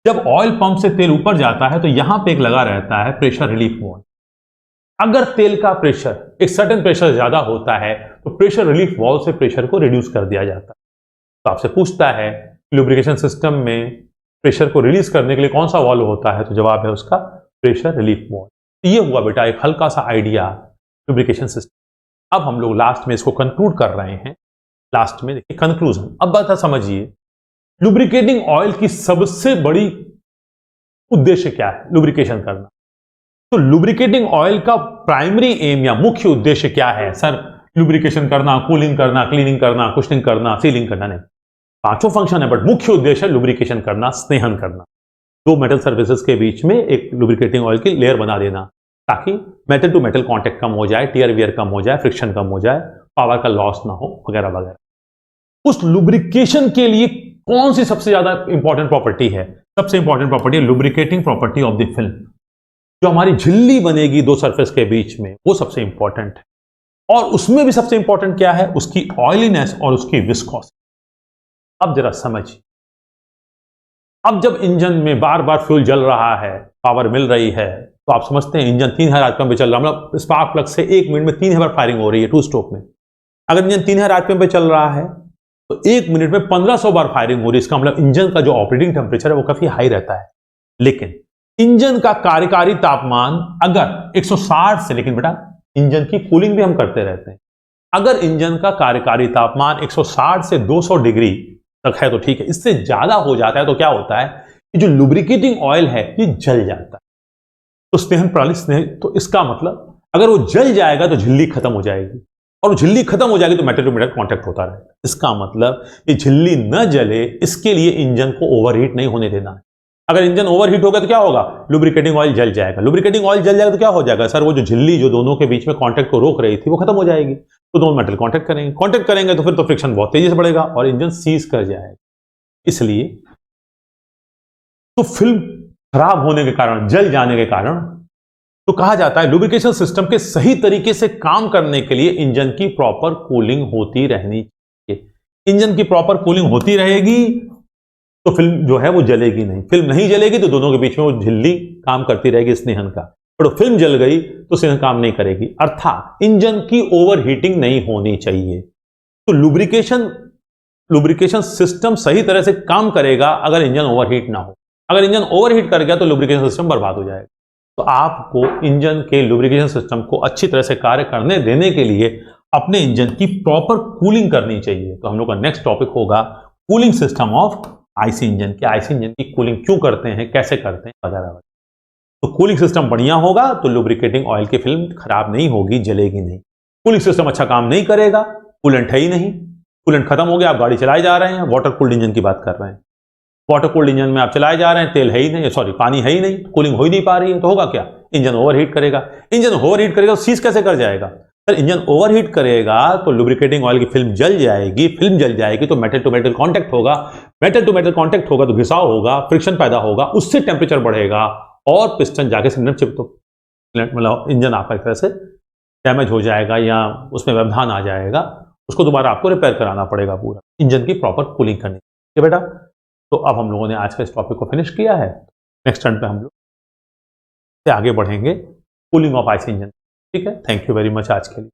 जब ऑयल पंप से तेल ऊपर जाता है तो यहां पे एक लगा रहता है प्रेशर रिलीफ वाल्व। अगर तेल का प्रेशर एक सर्टेन प्रेशर ज्यादा होता है तो प्रेशर रिलीफ वाल्व से प्रेशर को रिड्यूस कर दिया जाता है। तो आपसे पूछता है लुब्रिकेशन सिस्टम में प्रेशर को रिलीज करने के लिए कौन सा वाल्व होता है, तो जवाब है उसका प्रेशर रिलीफ वाल्व। तो ये हुआ बेटा एक हल्का सा आइडिया लुब्रिकेशन सिस्टम। अब हम लोग लास्ट में इसको कंक्लूड कर रहे हैं। लास्ट में देखिए कंक्लूजन। अब बात समझिए, लुब्रिकेटिंग ऑयल की सबसे बड़ी उद्देश्य क्या है, लुब्रिकेशन करना। तो लुब्रिकेटिंग ऑयल का प्राइमरी एम या मुख्य उद्देश्य क्या है सर, लुब्रिकेशन करना, कूलिंग करना, क्लीनिंग करना, कुशनिंग करना, सीलिंग करना, नहीं, पांचों फंक्शन है, बट मुख्य उद्देश्य है लुब्रिकेशन करना, स्नेहन करना, दो मेटल सर्फेसेस के बीच में एक लुब्रिकेटिंग ऑयल की लेयर बना देना ताकि मेटल टू मेटल कांटेक्ट कम हो जाए, टियर वियर कम हो जाए, फ्रिक्शन कम हो जाए, पावर का लॉस ना हो, वगैरह वगैरह। उस लुब्रिकेशन के लिए कौन सी सबसे ज्यादा इंपॉर्टेंट प्रॉपर्टी है, सबसे इंपॉर्टेंट प्रॉपर्टी है lubricating property of the film. जो हमारी झिल्ली बनेगी दो सरफेस के बीच में, वो सबसे इंपॉर्टेंट है। और उसमें भी सबसे इंपॉर्टेंट क्या है, उसकी ऑयलीनेस और उसकी विस्कोसिटी। अब जरा समझिए, अब जब इंजन में बार बार फ्यूल जल रहा है, पावर मिल रही है, तो आप समझते हैं इंजन 3000 आरपीएम पे चल रहा है, मतलब स्पार्क प्लग से 1 मिनट में 3000 फायरिंग हो रही है टू स्ट्रोक में। अगर इंजन 3000 आरपीएम पे चल रहा है तो 1 मिनट में 1500 बार फायरिंग हो रही है। इसका मतलब इंजन का जो ऑपरेटिंग टेम्परेचर है वो काफी हाई रहता है। लेकिन इंजन का कार्यकारी तापमान अगर 160 से, लेकिन बेटा इंजन की कूलिंग भी हम करते रहते हैं, अगर इंजन का कार्यकारी तापमान 160 से 200 डिग्री तक है तो ठीक है, इससे ज्यादा हो जाता है तो क्या होता है कि जो लुब्रिकेटिंग ऑयल है ये जल जाता है। तो स्नेहन प्रणाली तो इसका मतलब अगर वो जल जाएगा तो झिल्ली खत्म हो जाएगी, और झिल्ली खत्म हो जाएगी तो मेटल टू मेटल कांटेक्ट होता रहेगा। इसका मतलब ये झिल्ली न जले, इसके लिए इंजन को ओवरहीट नहीं होने देना है। अगर इंजन ओवरहीट होगा तो क्या होगा, लुब्रिकेटिंग ऑयल जल जाएगा। लुब्रिकेटिंग ऑयल जल जाएगा तो क्या हो जाएगा सर, वो जो झिल्ली जो दोनों के बीच में कांटेक्ट को रोक रही थी वो खत्म हो जाएगी, तो दोनों मेटल कांटेक्ट करेंगे तो फिर तो फ्रिक्शन बहुत तेजी से बढ़ेगा और इंजन सीज कर जाएगा। इसलिए तो फिल्म खराब होने के कारण, जल जाने के कारण, तो कहा जाता है लुब्रिकेशन सिस्टम के सही तरीके से काम करने के लिए इंजन की प्रॉपर कूलिंग होती रहनी चाहिए। इंजन की प्रॉपर कूलिंग होती रहेगी तो फिल्म जो है वो जलेगी नहीं। फिल्म नहीं जलेगी तो दोनों के बीच में वो झिल्ली काम करती रहेगी स्नेहन का, और फिल्म जल गई तो स्नेहन काम नहीं करेगी। अर्थात इंजन की ओवरहीटिंग नहीं होनी चाहिए। तो लुब्रिकेशन सिस्टम सही तरह से काम करेगा अगर इंजन ओवरहीट ना हो। अगर इंजन ओवरहीट कर गया तो लुब्रिकेशन सिस्टम बर्बाद हो जाएगा। तो आपको इंजन के लुब्रिकेशन सिस्टम को अच्छी तरह से कार्य करने देने के लिए अपने इंजन की प्रॉपर कूलिंग करनी चाहिए। तो हम लोग का नेक्स्ट टॉपिक होगा cooling system of IC engine. कि आईसी इंजन की कूलिंग क्यों करते हैं, कैसे करते हैं, वगैरह वगैरह। तो कूलिंग सिस्टम बढ़िया होगा तो लुब्रिकेटिंग ऑयल की फिल्म खराब नहीं होगी, जलेगी नहीं। कूलिंग सिस्टम अच्छा काम नहीं करेगा, कूलेंट है ही नहीं, कूलेंट खत्म हो गया, आप गाड़ी चलाए जा रहे हैं, वाटर कूल्ड इंजन की बात कर रहे हैं, वाटर कूल्ड इंजन में आप चलाए जा रहे हैं, तेल है ही नहीं, सॉरी पानी है ही नहीं, कूलिंग हो ही नहीं पा रही है, तो होगा क्या, इंजन ओवरहीट करेगा। इंजन ओवरहीट करेगा तो सीज कैसे कर जाएगा सर, इंजन ओवरहीट करेगा तो लुब्रिकेटिंग ऑयल की फिल्म जल जाएगी, फिल्म जल जाएगी तो मेटल टू मेटल कांटेक्ट होगा, मेटल टू मेटल कांटेक्ट होगा तो घिसाव होगा, फ्रिक्शन पैदा होगा, उससे टेम्परेचर बढ़ेगा और पिस्टन जाके सिलेंडर चिप, तो मतलब इंजन आपका एक तरह से डैमेज हो जाएगा या उसमें व्यवधान आ जाएगा, उसको दोबारा आपको रिपेयर कराना पड़ेगा पूरा। इंजन की प्रॉपर कूलिंग करनी है बेटा। तो अब हम लोगों ने आज का इस टॉपिक को फिनिश किया है। नेक्स्ट टर्न पे हम लोग से आगे बढ़ेंगे कूलिंग ऑफ आईसी इंजन। ठीक है, थैंक यू वेरी मच आज के लिए।